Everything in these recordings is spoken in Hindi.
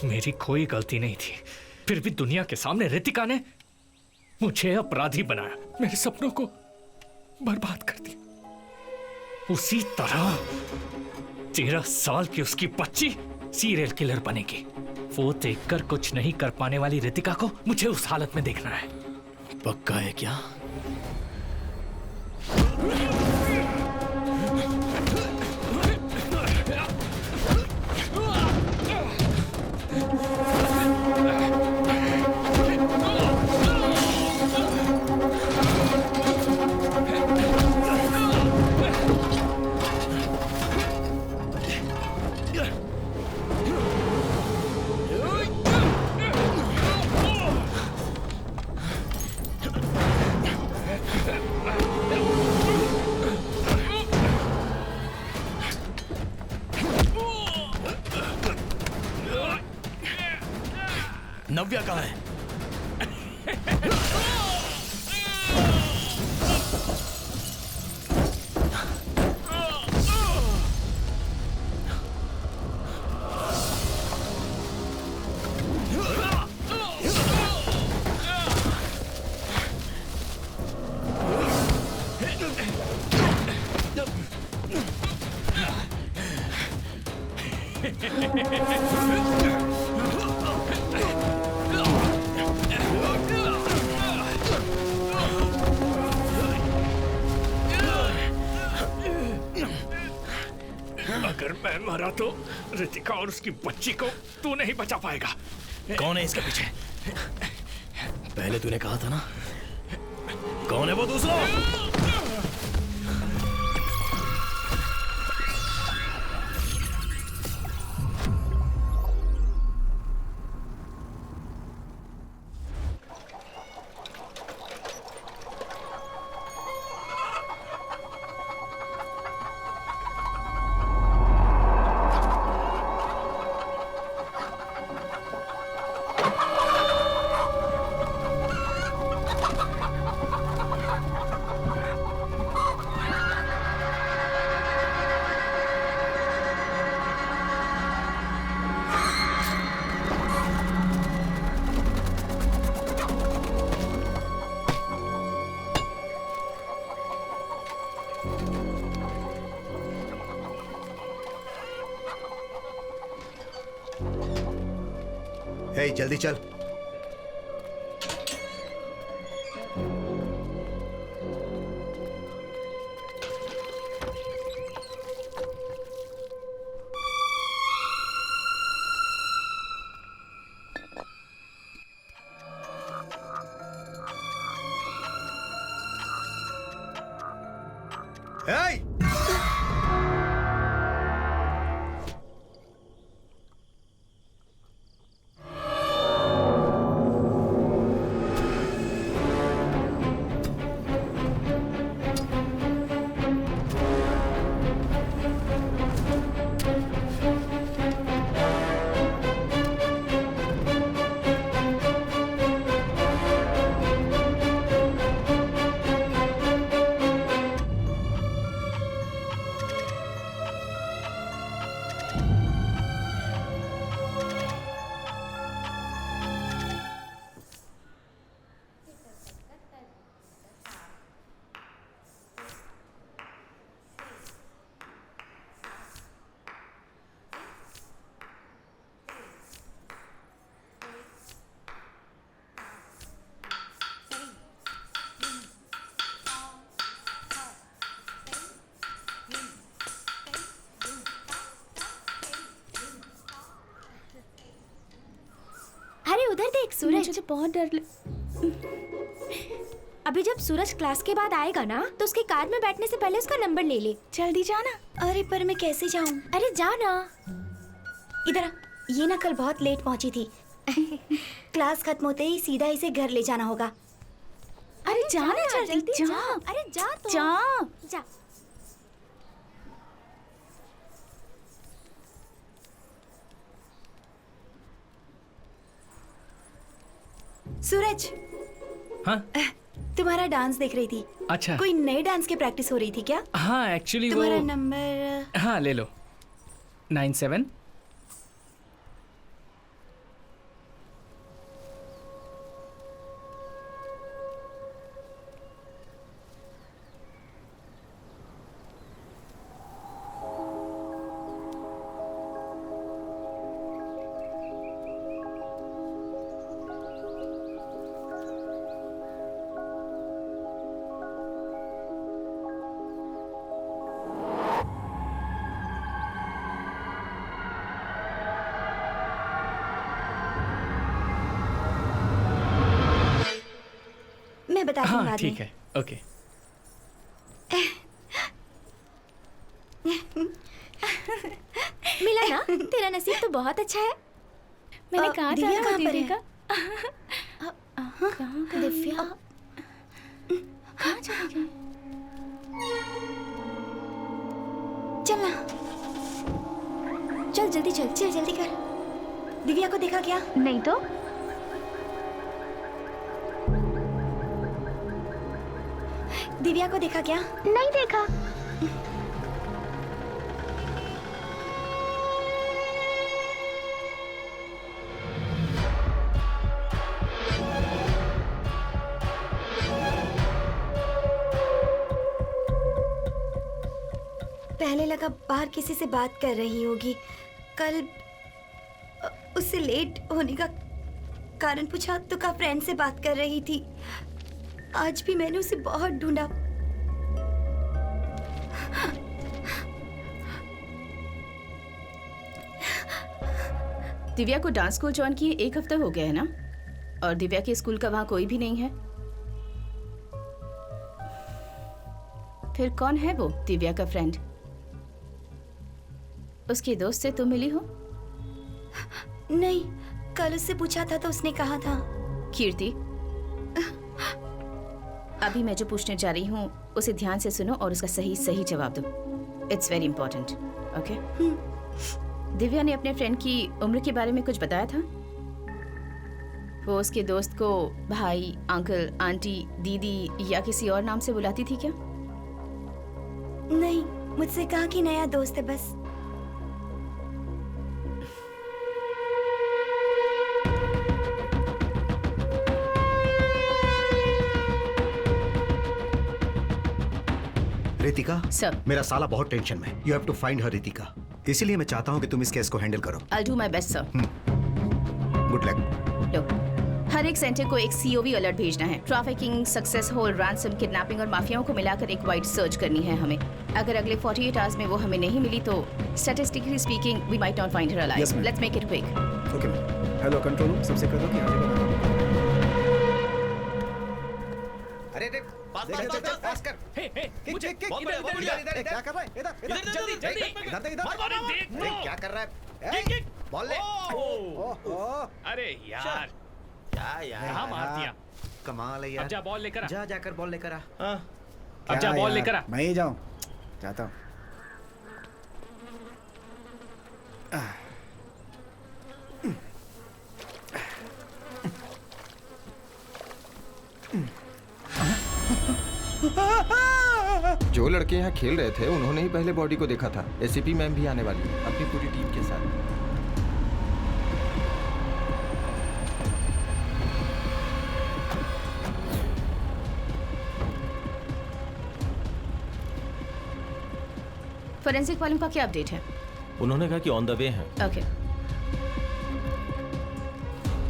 मेरी कोई गलती नहीं थी, फिर भी दुनिया के सामने रितिका ने मुझे अपराधी बनाया, मेरे सपनों को बर्बाद कर दिया। उसी तरह 13 साल की उसकी बच्ची सीरियल किलर बनेगी। वो देखकर कुछ नहीं कर पाने वाली रितिका को मुझे उस हालत में देखना है। पक्का है क्या? नव्या कहाँ है? अगर मैं मरा तो रितिका और उसकी बच्ची को तू नहीं बचा पाएगा। कौन है इसके पीछे? पहले तूने कहा था ना, कौन है वो दूसरा? हे, जल्दी चल। हे! उधर देख सूरज। मुझे बहुत डर अभी जब सूरज क्लास के बाद आएगा ना तो उसके कार में बैठने से पहले उसका नंबर ले ले। जल्दी जाना। अरे पर मैं कैसे जाऊं? अरे जाना। इधर ये ना कल बहुत लेट पहुंची थी। क्लास खत्म होते ही सीधा इसे घर ले जाना होगा। अरे जाना जल्दी जा। अरे जा तो जा। जा। सूरज, हाँ? तुम्हारा डांस देख रही थी। अच्छा, कोई नए डांस की प्रैक्टिस हो रही थी क्या? हाँ एक्चुअली वो तुम्हारा नंबर। हाँ ले लो 97 बताती हूँ हाँ बाद ठीक में। है, ओके। मिला ना, तेरा नसीब तो बहुत अच्छा है। मैंने कहा था दिव्या ना, कहाँ पर दीदी है? का कहाँ दिव्या कहाँ चली गई? चल ना, चल जल्दी चल। चल जल्दी कर। दिव्या को देखा क्या? नहीं तो दिव्या को देखा क्या? नहीं देखा। पहले लगा बाहर किसी से बात कर रही होगी। कल उससे लेट होने का कारण पूछा तो कहा फ्रेंड से बात कर रही थी। आज भी मैंने उसे बहुत ढूंढा। दिव्या को डांस स्कूल ज्वाइन किए 1 हफ्ता हो गया है ना, और दिव्या के स्कूल का वहाँ कोई भी नहीं है। फिर कौन है वो दिव्या का फ्रेंड? उसके दोस्त से तुम मिली हो? नहीं, कल उससे पूछा था तो उसने कहा था। कीर्ति, अभी मैं जो पूछने जा रही हूँ उसे ध्यान से सुनो और उसका सही सही जवाब दो। It's very important, okay? Divya ने अपने फ्रेंड की उम्र के बारे में कुछ बताया था? वो उसके दोस्त को भाई, अंकल, आंटी, दीदी या किसी और नाम से बुलाती थी क्या? नहीं, मुझसे कहा कि नया दोस्त है बस। रितिका सर। मेरा साला बहुत टेंशन में। You have to find her Ritika. इसीलिए मैं चाहता हूँ कि तुम इस केस को हैंडल करो। I'll do my best, sir. Good luck. लो, हर एक सेंटर को एक COV अलर्ट भेजना है। ट्रैफिकिंग, सक्सेस होल, रैंसम, किडनैपिंग और माफियाओं को मिलाकर एक वाइड सर्च करनी है हमें। अगर अगले 48 आवर्स में वो हमें नहीं मिली तो statistically speaking we might not find her alive. Yes, ma'am. Let's make it quick. Okay ma'am. Hello control room, सबसे कह दो कि आगे बढ़ो। अरे पास कर। हे हे, मुझे किक, इधर, इधर, इधर, इधर, क्या कर रहा है? इधर जल्दी, जल्दी। इधर देख लो। क्या कर रहा है? Kick, kick. बॉल ले। ओह, अरे यार, क्या यार? कहाँ मार दिया? कमाल है अब यार। जा बॉल लेकर आ। जा जाकर बॉल लेकर आ। अब जा बॉल लेकर आ। मैं ही जाऊँ, जाता हूँ। जो लड़के यहाँ खेल रहे थे उन्होंने ही पहले बॉडी को देखा था। एसीपी मैम भी आने वाली है अपनी पूरी टीम के साथ। फोरेंसिक वालों का क्या अपडेट है? उन्होंने कहा कि ऑन द वे हैं। ओके।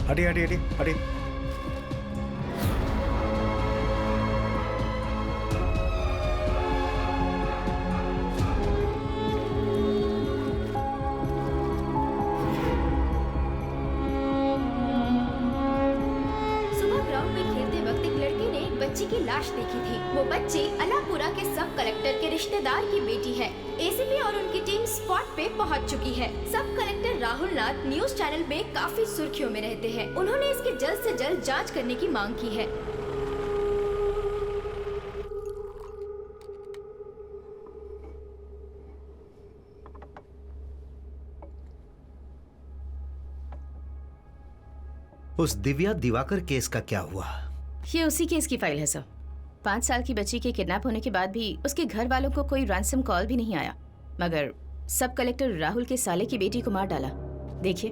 हटिए हटिए हटिए हटिए। सुबह ग्राउंड में खेलते वक्त एक लड़के ने एक बच्ची की लाश देखी थी। वो बच्ची अलापुरा के सब कलेक्टर के रिश्तेदार की बेटी है। एसीपी और उनकी टीम स्पॉट पे पहुंच चुकी है। सब कलेक्टर राहुल नाथ न्यूज चैनल में काफी सुर्खियों में रहते हैं। उन्होंने इसकी जल्द से जल्द जांच करने की मांग की है। उस दिव्या दिवाकर केस का क्या हुआ? ये उसी केस की फाइल है सर। 5 साल की बच्ची के किडनैप होने के बाद भी उसके घर वालों को कोई रैंसम कॉल भी नहीं आया, मगर सब कलेक्टर राहुल के साले की बेटी को मार डाला। देखिए,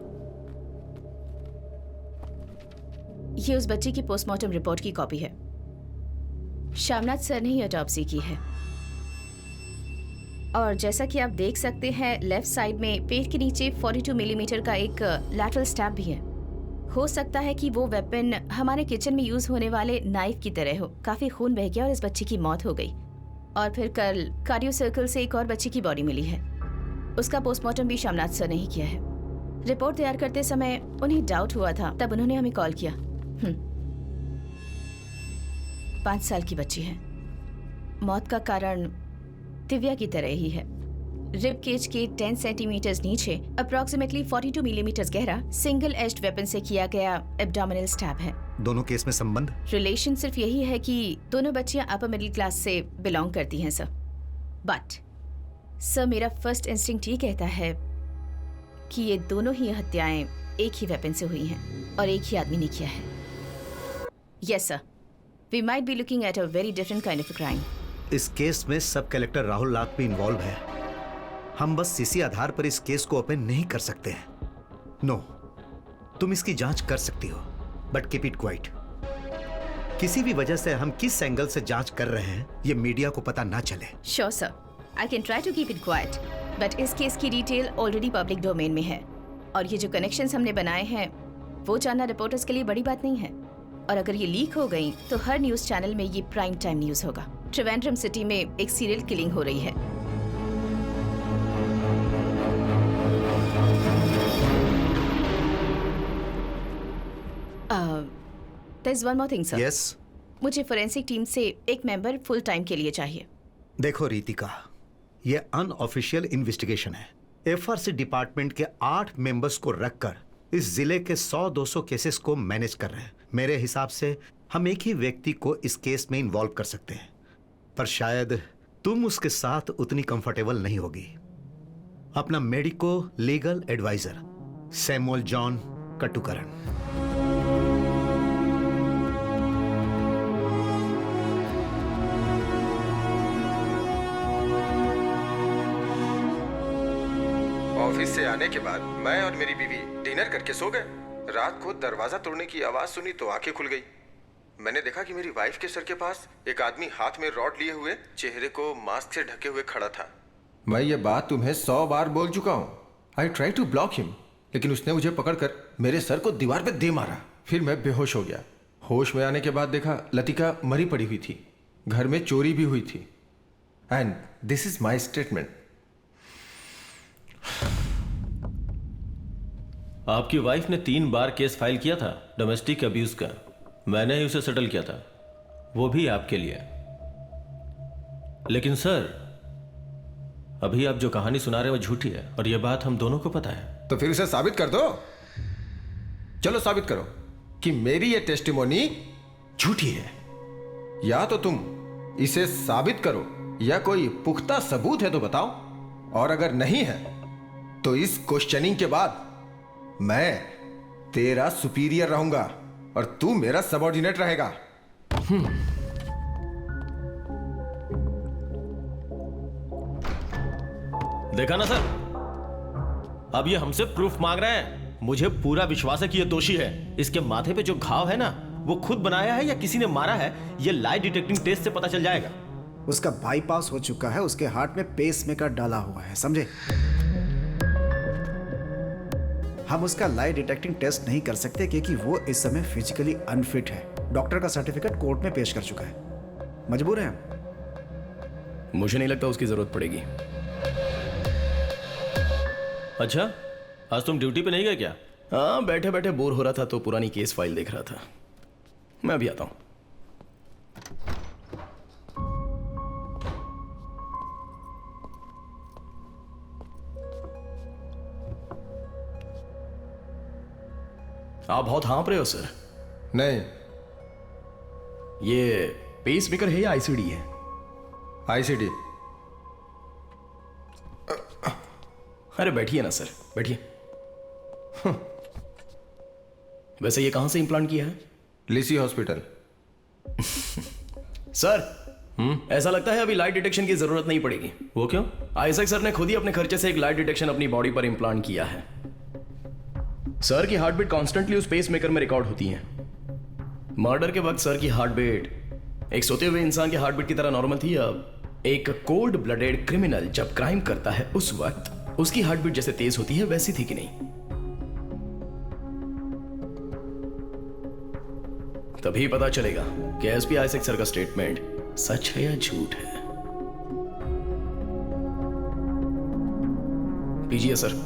ये उस बच्ची की पोस्टमार्टम रिपोर्ट की कॉपी है। श्यामनाथ सर ने ही ऑटोप्सी की है। और जैसा कि आप देख सकते हैं, लेफ्ट साइड में पेट के नीचे 42 मिलीमीटर का एक लैटरल स्टैब भी है। हो सकता है कि वो वेपन हमारे किचन में यूज होने वाले नाइफ की तरह हो। काफी खून बह गया और इस बच्ची की मौत हो गई। और फिर कल कार्डियो सर्कल से एक और बच्ची की बॉडी मिली है। उसका पोस्टमार्टम भी श्यामनाथ सर ने ही किया है। रिपोर्ट तैयार करते समय उन्हें डाउट हुआ था, तब उन्होंने हमें कॉल किया। 5 साल की बच्ची है। मौत का कारण दिव्या की तरह ही है। रिब केज के 10 सेंटीमीटर नीचे अप्रोक्सीमेटली 42 मिलीमीटर गहरा सिंगल एज्ड वेपन से किया गया एब्डोमिनल स्टैब है। दोनों केस में संबंध? रिलेशन सिर्फ यही है कि दोनों बच्चियां अपर मिडिल क्लास से बिलोंग करती हैं सर। बट सर, मेरा फर्स्ट इंस्टिंक्ट ये कहता है कि ये दोनों ही हत्याएं एक ही वेपन से हुई हैं और एक ही आदमी ने किया है। Yes sir, we might be looking at a very different kind of crime. इस केस में सब कलेक्टर राहुल लाख भी इन्वॉल्व है। हम बस इसी आधार पर इस केस को ओपन नहीं कर सकते हैं। नो, तुम इसकी जांच कर सकती हो, बट कीप इट क्वाइट। किसी भी वजह से हम किस एंगल से जांच कर रहे हैं ये मीडिया को पता ना चले। Sure sir, I can try to keep it quiet, but इस केस की डिटेल ऑलरेडी पब्लिक डोमेन में है और ये जो कनेक्शंस हमने बनाए हैं वो जानना रिपोर्टर्स के लिए बड़ी बात नहीं है। और अगर ये लीक हो गई तो हर न्यूज चैनल में ये प्राइम टाइम न्यूज होगा। त्रिवेंद्रम सिटी में एक सीरियल किलिंग हो रही है। There's one more thing, sir. Yes? मुझे फोरेंसिक टीम से एक मेंबर फुल टाइम के लिए चाहिए। देखो रितिका, ये अनऑफिशियल इन्वेस्टिगेशन है। एफआरसी डिपार्टमेंट के 8 मेंबर्स को रखकर इस जिले के 100-200 केसेस को मैनेज कर रहे हैं। मेरे हिसाब से हम एक ही व्यक्ति को इस केस में इन्वॉल्व कर सकते हैं, पर शायद तुम उसके साथ उतनी कंफर्टेबल नहीं होगी। अपना medico legal adviser Samuel John Kattukaran. Office से आने के बाद मैं और मेरी बीवी डिनर करके सो गए। रात को दरवाजा तोड़ने की आवाज सुनी तो आंखें खुल गई। मैंने देखा कि मेरी वाइफ के सर के पास एक आदमी हाथ में रॉड लिए हुए, चेहरे को मास्क से ढके हुए खड़ा था। मैं ये बात तुम्हें 100 बार बोल चुका हूँ। I try to block him, लेकिन उसने मुझे पकड़कर मेरे सर को दीवार पे दे मारा। फिर मैं बेहोश हो गया। होश में आने के बाद देखा लतिका मरी पड़ी हुई थी। घर में चोरी भी हुई थी। And this is my statement. आपकी वाइफ ने 3 बार केस फाइल किया था डोमेस्टिक अब्यूज का। मैंने ही उसे सेटल किया था, वो भी आपके लिए। लेकिन सर, अभी आप जो कहानी सुना रहे हो वो झूठी है और यह बात हम दोनों को पता है। तो फिर उसे साबित कर दो। चलो साबित करो कि मेरी ये टेस्टिमोनी झूठी है। या तो तुम इसे साबित करो या कोई पुख्ता सबूत है तो बताओ। और अगर नहीं है तो इस क्वेश्चनिंग के बाद मैं तेरा सुपीरियर रहूंगा और तू मेरा सबऑर्डिनेट रहेगा। देखा ना सर, अब ये हमसे प्रूफ मांग रहे हैं। मुझे पूरा विश्वास है कि ये दोषी है। इसके माथे पे जो घाव है ना, वो खुद बनाया है या किसी ने मारा है, ये लाई डिटेक्टिंग टेस्ट से पता चल जाएगा। उसका बाईपास हो चुका है, उसके हार्ट में पेसमेकर डाला हुआ है, समझे? हम उसका लाई डिटेक्टिंग टेस्ट नहीं कर सकते क्योंकि वो इस समय फिजिकली अनफिट है। डॉक्टर का सर्टिफिकेट कोर्ट में पेश कर चुका है। मजबूर हैं हम। मुझे नहीं लगता उसकी जरूरत पड़ेगी। अच्छा, आज तुम ड्यूटी पे नहीं गए क्या? हाँ, बैठे बैठे बोर हो रहा था तो पुरानी केस फाइल देख रहा था। मैं अभी आता हूं। आप बहुत हाँप रहे हो सर। नहीं, ये पेसमेकर है या आईसीडी है? आईसीडी। अरे बैठिए ना सर, बैठिए। वैसे ये कहां से इम्प्लांट किया है? लिसी हॉस्पिटल। सर, ऐसा लगता है अभी लाइट डिटेक्शन की जरूरत नहीं पड़ेगी। वो क्यों? आइजैक सर ने खुद ही अपने खर्चे से एक लाइट डिटेक्शन अपनी बॉडी पर इम्प्लांट किया है। सर की हार्ट बीट कॉन्स्टेंटली उस पेस मेकर में रिकॉर्ड होती है। मर्डर के वक्त सर की हार्ट बीट एक सोते हुए इंसान के हार्ट बीट की तरह नॉर्मल थी। अब एक कोल्ड ब्लडेड क्रिमिनल जब क्राइम करता है उस वक्त उसकी हार्ट बीट जैसे तेज होती है वैसी थी कि नहीं? तभी पता चलेगा कि एसपी आइजैक सर का स्टेटमेंट सच है या झूठ है। पीजिए sir.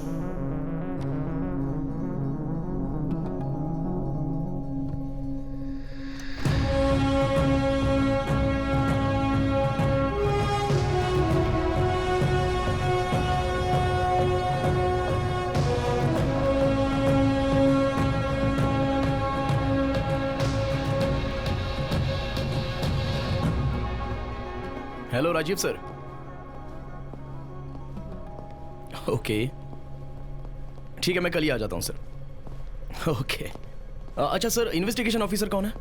Hello Rajiv sir. Okay ठीक है, मैं कल ही आ जाता हूँ सर। ओके अच्छा सर, इन्वेस्टिगेशन ऑफिसर कौन है?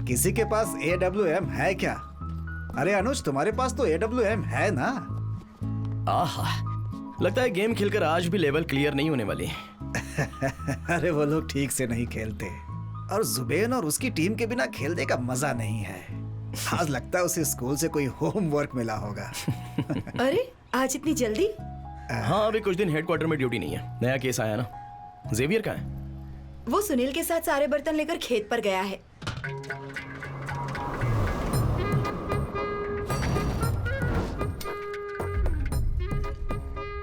किसी के पास AWM है क्या? अरे अनुज, तुम्हारे पास तो AWM है ना? आहा, लगता है गेम खेलकर आज भी लेवल क्लियर नहीं होने वाली। अरे वो लोग ठीक से नहीं खेलते, और जुबेन और उसकी टीम के बिना खेलने का मजा नहीं है। आज लगता है उसे स्कूल से कोई होमवर्क मिला होगा। अरे आज इतनी जल्दी? हाँ, अभी कुछ दिन हेडक्वार्टर में ड्यूटी नहीं है। नया केस आया ना। जेवियर कहाँ है? वो सुनील के साथ सारे बर्तन लेकर खेत पर गया है।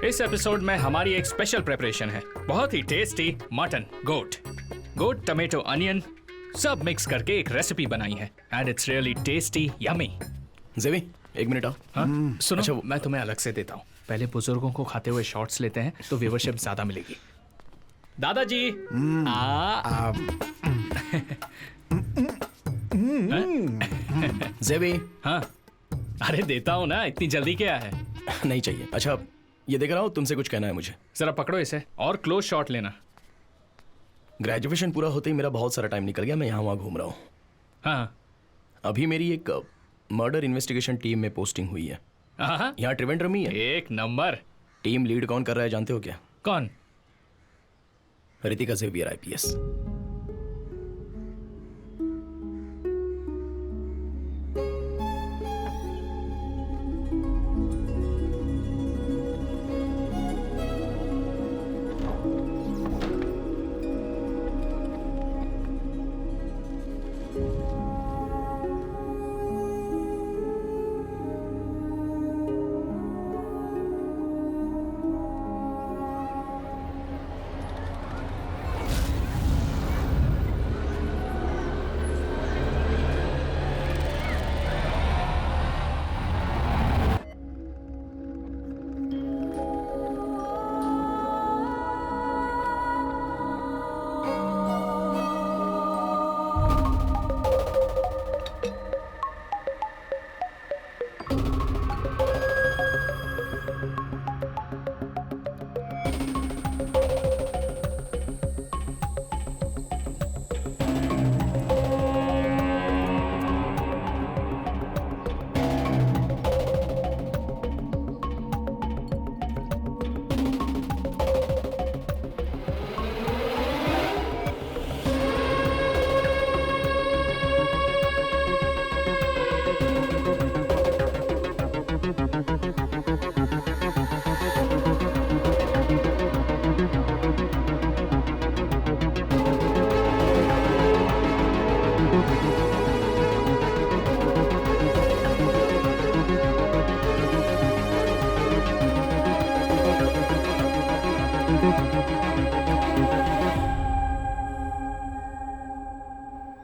इस एपिसोड में हमारी एक स्पेशल प्रिपरेशन है, बहुत ही टेस्टी मटन गोट टमेटो अनियन सब मिक्स करके एक रेसिपी बनाई है and it's really tasty yummy. जेवी एक मिनट आओ। हाँ? सुनो, अच्छा, मैं तुम्हें अलग से देता हूँ। पहले बुजुर्गों को खाते हुए शॉर्ट्स लेते हैं तो व्यूवरशिप ज्यादा मिलेगी। दादाजी जेवी। हाँ अरे देता हूँ ना, इतनी जल्दी क्या है? नहीं चाहिए। अच्छा ये देख रहा हूँ, तुमसे कुछ कहना है मुझे। जरा पकड़ो इसे और क्लोज शॉट लेना। ग्रेजुएशन पूरा होते ही मेरा बहुत सारा टाइम निकल गया, मैं यहाँ वहाँ घूम रहा हूँ। हाँ अभी मेरी एक मर्डर इन्वेस्टिगेशन टीम में पोस्टिंग हुई है। हाँ यहाँ त्रिवेंद्रम ही है। एक नंबर। टीम लीड कौन कर रहा है जानते हो क्या? कौन? Ritika Xavier IPS।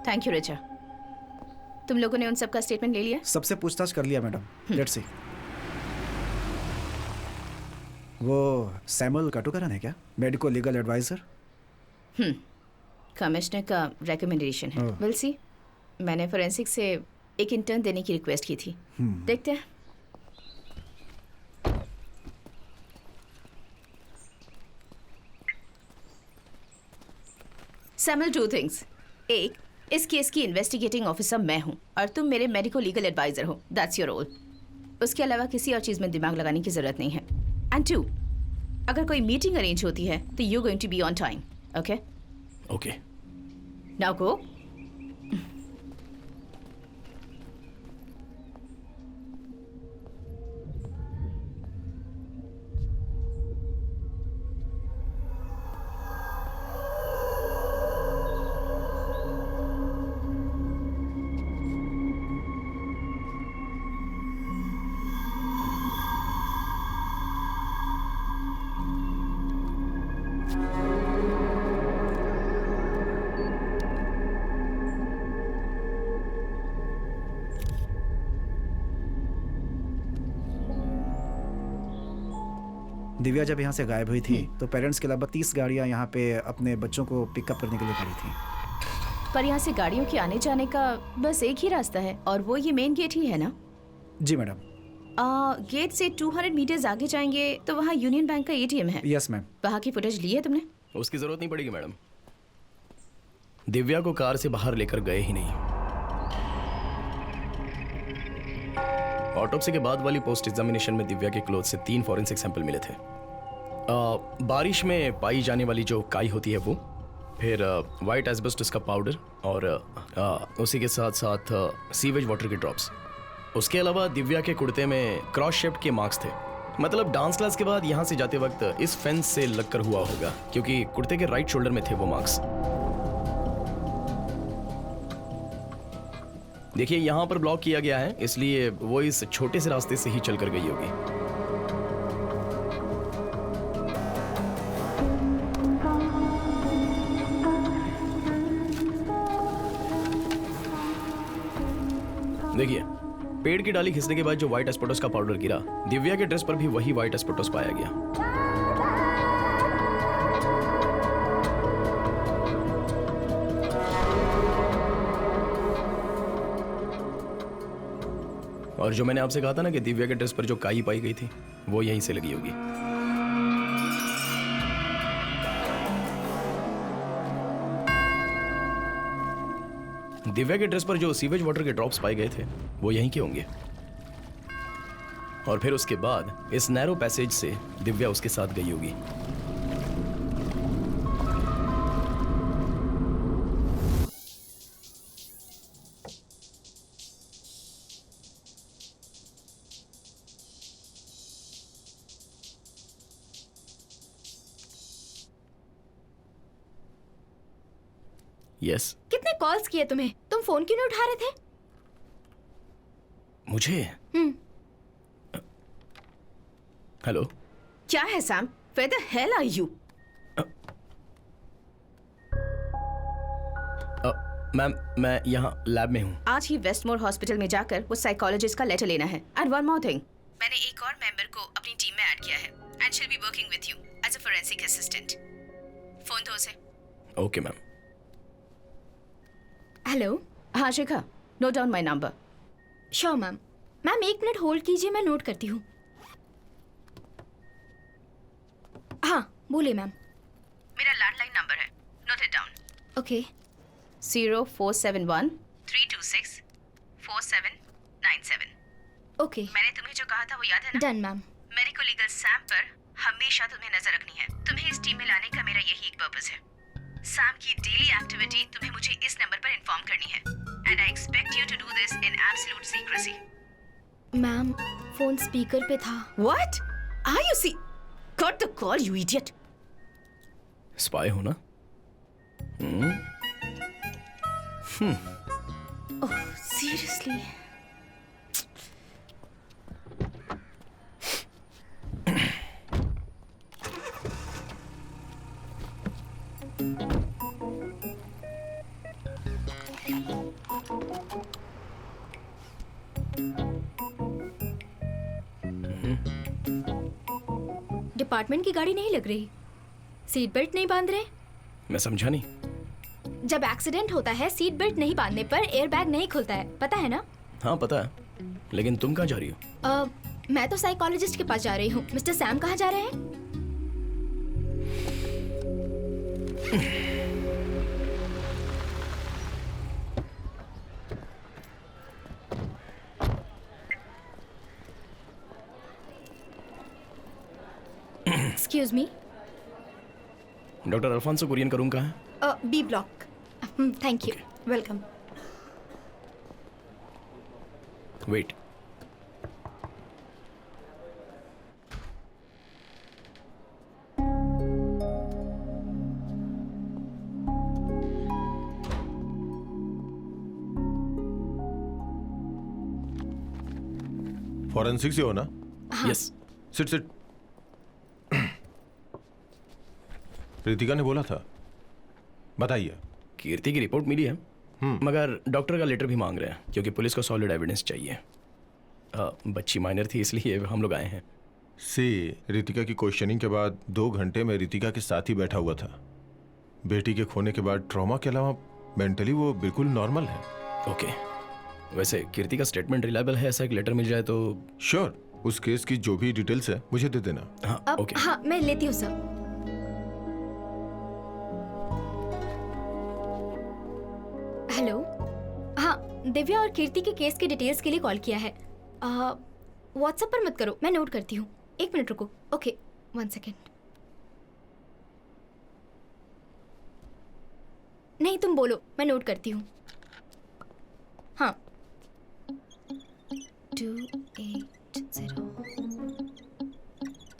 Thank you Richa. तुम लोगों ने उन सब का स्टेटमेंट ले लिया? सबसे पूछताछ कर लिया मैडम। Let's see. वो सैमुअल काटुकरन है क्या? Medico legal adviser. कमिश्नर का रिकमेंडेशन है। Will see. मैंने फोरेंसिक से एक इंटर्न देने की रिक्वेस्ट की थी। देखते हैं। Samuel, two things. एक, इस केस की इन्वेस्टिगेटिंग ऑफिसर मैं हूं और तुम मेरे मेडिको लीगल एडवाइजर हो। That's your role. उसके अलावा किसी और चीज में दिमाग लगाने की जरूरत नहीं है। एंड टू, अगर कोई मीटिंग अरेंज होती है तो you going to be on time. Okay okay. Now go. Divya जब यहाँ से गायब हुई थी तो पेरेंट्स के अलावा 30 गाड़ियाँ यहाँ पे अपने बच्चों को पिकअप करने के लिए खड़ी थी। पर यहाँ से गाड़ियों के आने जाने का बस एक ही रास्ता है और वो ये मेन गेट ही है ना? जी मैडम। गेट से 200 मीटर्स आगे जाएंगे तो वहाँ यूनियन बैंक का एटीएम है। Yes ma'am. वहाँ की फुटेज ली है तुमने? उसकी जरूरत नहीं पड़ेगी मैडम। दिव्या को कार से बाहर लेकर गए ही नहीं। ऑटोप्सी के बाद वाली पोस्ट एग्जामिनेशन में दिव्या के क्लोथ से 3 फॉरेंसिक सैंपल मिले थे। बारिश में पाई जाने वाली जो काई होती है वो, फिर वाइट एस्बेस्टस का पाउडर और उसी के साथ साथ सीवेज वाटर के ड्रॉप्स। उसके अलावा दिव्या के कुर्ते में क्रॉस शेप्ड के मार्क्स थे। मतलब डांस क्लास के बाद यहाँ से जाते वक्त इस फेंस से लगकर हुआ होगा, क्योंकि कुर्ते के राइट शोल्डर में थे वो मार्क्स। देखिए यहाँ पर ब्लॉक किया गया है, इसलिए वो इस छोटे से रास्ते से ही चलकर गई होगी। देखिए, पेड़ की डाली खिसने के बाद जो व्हाइट एस्पेटोस का पाउडर गिरा, दिव्या के ड्रेस पर भी वही व्हाइट एस्पेटोस पाया गया। और जो मैंने आपसे कहा था ना कि दिव्या के ड्रेस पर जो काई पाई गई थी वो यहीं से लगी होगी। दिव्या के ड्रेस पर जो सीवेज वाटर के ड्रॉप्स पाए गए थे वो यहीं के होंगे। और फिर उसके बाद इस नैरो पैसेज से दिव्या उसके साथ गई होगी। यस। कितने कॉल्स किए तुम्हें? तुम फोन क्यों नहीं उठा रहे थे? मुझे? हेलो। क्या है Sam? Where the hell are you? Ma'am, मैं यहाँ लैब में हूँ। आज ही वेस्टमोर हॉस्पिटल में जाकर वो साइकोलॉजिस्ट का लेटर लेना है। एंड वन मोर थिंग, मैंने एक और मेंबर को अपनी टीम में ऐड किया है and she will be working with you as a forensic assistant. Phone दो उसे। Okay ma'am. हेलो। हाँ Shikha, note down my number. Sure ma'am. Ma'am 1 minute hold कीजिए, मैं नोट करती हूँ। हाँ बोलिए मैम। मेरा लैंडलाइन नंबर है, note it down. Okay. 0471 326 4797। Okay. मैंने तुम्हें जो कहा था वो याद है ना? Done ma'am. Medico legal Sam पर हमेशा तुम्हें नजर रखनी है। तुम्हें इस टीम में लाने का मेरा यही एक पर्पस है। सैम की डेली एक्टिविटी तुम्हें मुझे इस नंबर पर इन्फॉर्म करनी है and I expect you to do this in absolute secrecy. Ma'am phone speaker पे था। What are you see? Cut the call you idiot. Spy हो ना? Oh seriously? डिपार्टमेंट की गाड़ी नहीं लग रही, सीट बेल्ट नहीं बांध रहे। मैं समझा नहीं। जब एक्सीडेंट होता है सीट बेल्ट नहीं बांधने पर एयर बैग नहीं खुलता है, पता है ना? हाँ पता है, लेकिन तुम कहाँ जा रही हो? मैं तो साइकोलॉजिस्ट के पास जा रही हूँ। मिस्टर सैम कहाँ जा रहे हैं? Excuse me. Doctor Alphonso Kurian का रूम कहाँ है? B block. Thank you. Welcome. Wait. Forensic से हो ना? यस। Sit sit. रितिका ने बोला था, बताइए। कीर्ति की रिपोर्ट मिली है, मगर डॉक्टर का लेटर भी मांग रहे हैं क्योंकि पुलिस को सॉलिड एविडेंस चाहिए। बच्ची माइनर थी इसलिए हम लोग आए हैं। रितिका की क्वेश्चनिंग के बाद 2 घंटे में रितिका के साथ ही बैठा हुआ था। बेटी के खोने के बाद ट्रॉमा के अलावा मेंटली वो बिल्कुल नॉर्मल है। ओके, वैसे कीर्ति का स्टेटमेंट रिलायबल है, ऐसा एक लेटर मिल जाए तो। श्योर, उस केस की जो भी डिटेल्स है मुझे दे देना। हाँ, अब ओके। हाँ, मैं लेती हूँ सर। हेलो, हाँ, दिव्या और कीर्ति के केस की डिटेल्स के लिए कॉल किया है। व्हाट्सएप पर मत करो, मैं नोट करती हूँ। 1 मिनट रुको। Okay, 1 second. नहीं, तुम बोलो, मैं नोट करती हूँ। हाँ, 280।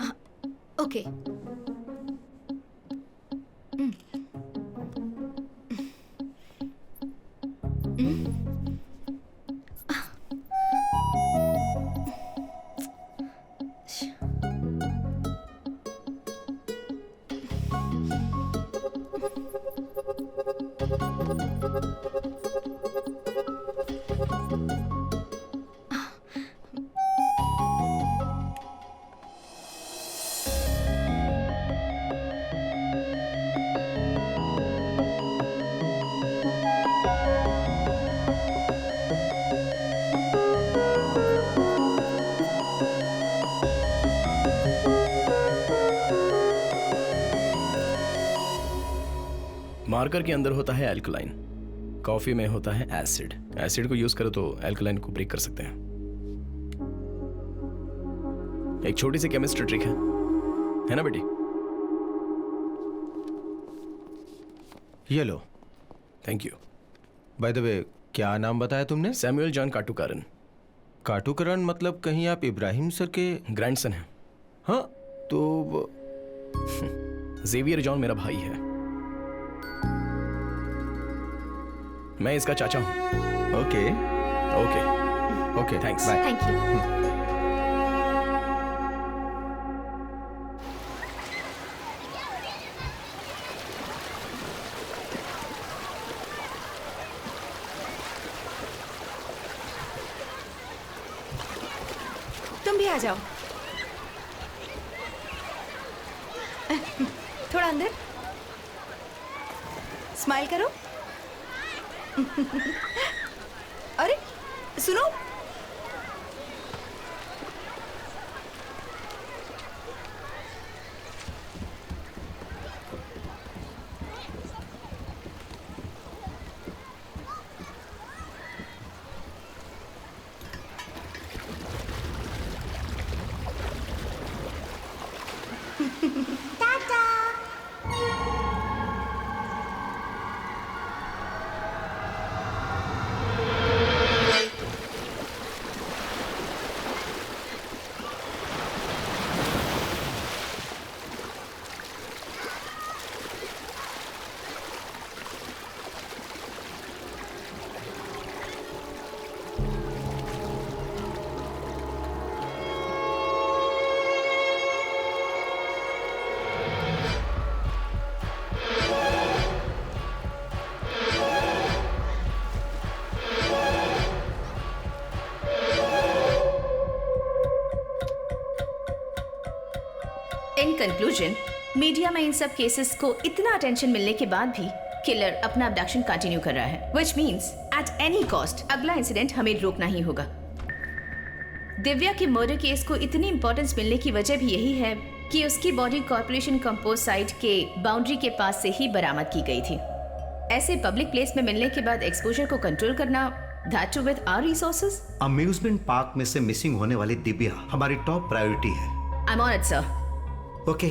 हाँ, ओके। मार्कर के अंदर होता है एल्कलाइन, कॉफी में होता है एसिड। एसिड को यूज करो तो एल्कलाइन को ब्रेक कर सकते हैं। एक छोटी सी केमिस्ट्री ट्रिक है ना बेटी? ये लो। Thank you. By the way, क्या नाम बताया तुमने? Samuel John काटुकारन। काटुकरण मतलब कहीं आप इब्राहिम सर के ग्रैंडसन है। हाँ, तो जेवियर जॉन मेरा भाई है, मैं इसका चाचा हूं। Okay okay okay, thanks. Bye. Thank you. तुम भी आ जाओ। थोड़ा अंदर। स्माइल करो। अरे सुनो, इन कंक्लूजन, मीडिया में इन सब केसेस को इतना अटेंशन मिलने के बाद भी किलर अपना अबडक्शन कंटिन्यू कर रहा है, which means at any cost अगला इंसिडेंट हमें रोकना ही होगा। दिव्या के मर्डर केस को इतनी इंपॉर्टेंस मिलने की वजह भी यही है कि उसकी बॉडी कॉर्पोरेशन कंपोज साइट के बाउंड्री के पास से ही बरामद की गई थी। ऐसे पब्लिक प्लेस में मिलने के बाद एक्सपोजर को कंट्रोल करना, that too with our resources. Amusement park में से मिसिंग होने वाली दिव्या हमारी टॉप प्रायोरिटी है। I am on it sir. Okay,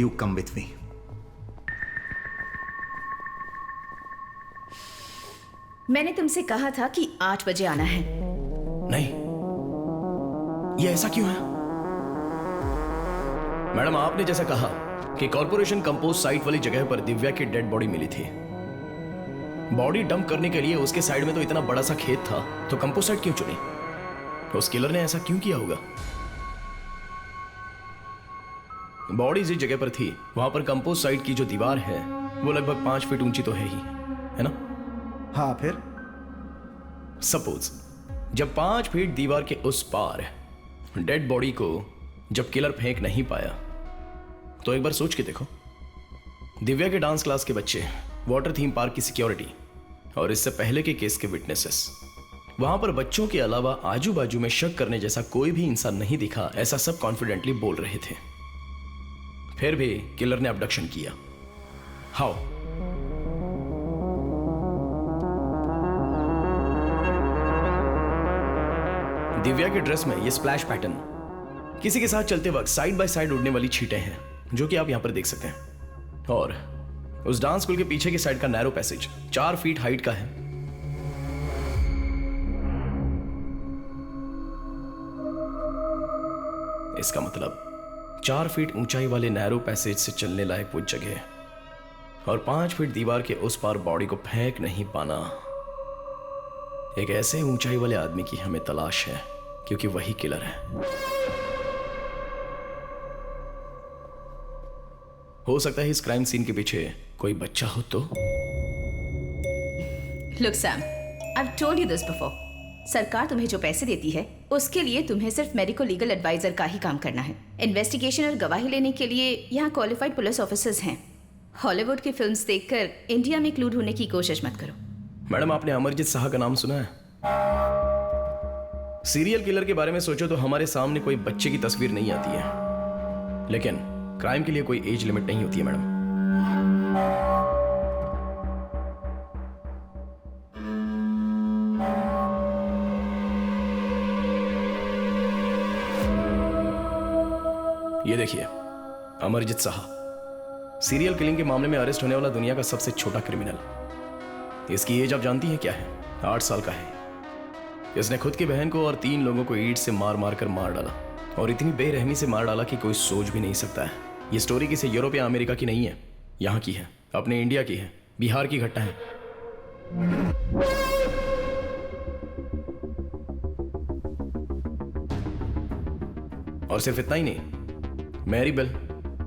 you come with me. मैंने तुमसे कहा था कि 8 बजे आना है। नहीं, ये ऐसा क्यों है? मैडम, आपने जैसा कहा कि कॉर्पोरेशन कंपोज साइट वाली जगह पर दिव्या की डेड बॉडी मिली थी। बॉडी डंप करने के लिए उसके साइड में तो इतना बड़ा सा खेत था, तो कंपोज साइट क्यों चुनी? उस किलर ने ऐसा क्यों किया होगा? बॉडी जिस जगह पर थी वहां पर कंपोज साइट की जो दीवार है वो लगभग 5 फीट ऊंची तो है ही, है ना? हाँ, फिर सपोज जब 5 फीट दीवार के उस पार डेड बॉडी को जब किलर फेंक नहीं पाया तो एक बार सोच के देखो, दिव्या के डांस क्लास के बच्चे, वाटर थीम पार्क की सिक्योरिटी और इससे पहले के केस के विटनेसेस, वहां पर बच्चों के अलावा आजू बाजू में शक करने जैसा कोई भी इंसान नहीं दिखा, ऐसा सब कॉन्फिडेंटली बोल रहे थे। फिर भी किलर ने अबडक्शन किया। हाउ? दिव्या के ड्रेस में ये स्प्लैश पैटर्न किसी के साथ चलते वक्त साइड बाय साइड उड़ने वाली छींटें हैं, जो कि आप यहां पर देख सकते हैं। और उस डांस स्कूल के पीछे की साइड का नैरो पैसेज 4 फीट हाइट का है। इसका मतलब 4 फीट ऊंचाई वाले नैरो पैसेज से चलने लायक वो जगह और 5 फीट दीवार के उस पार बॉडी को फेंक नहीं पाना, एक ऐसे ऊंचाई वाले आदमी की हमें तलाश है, क्योंकि वही किलर है। हो सकता है इस क्राइम सीन के पीछे कोई बच्चा हो तो। Look Sam, I've told you this before. सरकार तुम्हें जो पैसे देती है उसके लिए तुम्हें सिर्फ मेडिको लीगल एडवाइजर का ही काम करना है। इन्वेस्टिगेशन और गवाही लेने के लिए यहाँ क्वालिफाइड पुलिस ऑफिसर्स हैं। हॉलीवुड की फिल्म्स देखकर इंडिया में क्लू ढूंढने की कोशिश मत करो। मैडम, आपने अमरजीत शाह का नाम सुना है? सीरियल किलर के बारे में सोचो तो हमारे सामने कोई बच्चे की तस्वीर नहीं आती है, लेकिन क्राइम के लिए कोई एज लिमिट नहीं होती है मैडम। ये देखिए, अमरजीत शाह सीरियल किलिंग के मामले में अरेस्ट होने वाला दुनिया का सबसे छोटा क्रिमिनल। इसकी एज आप जानती हैं क्या है? 8 साल का है। इसने खुद की बहन को और 3 लोगों को ईंट से मार मार कर मार डाला, और इतनी बेरहमी से मार डाला कि कोई सोच भी नहीं सकता है। ये स्टोरी किसी यूरोप या अमेरिका की नहीं है, यहाँ की है, अपने इंडिया की है, बिहार की घटना है। और सिर्फ इतना ही नहीं, मैरी बेल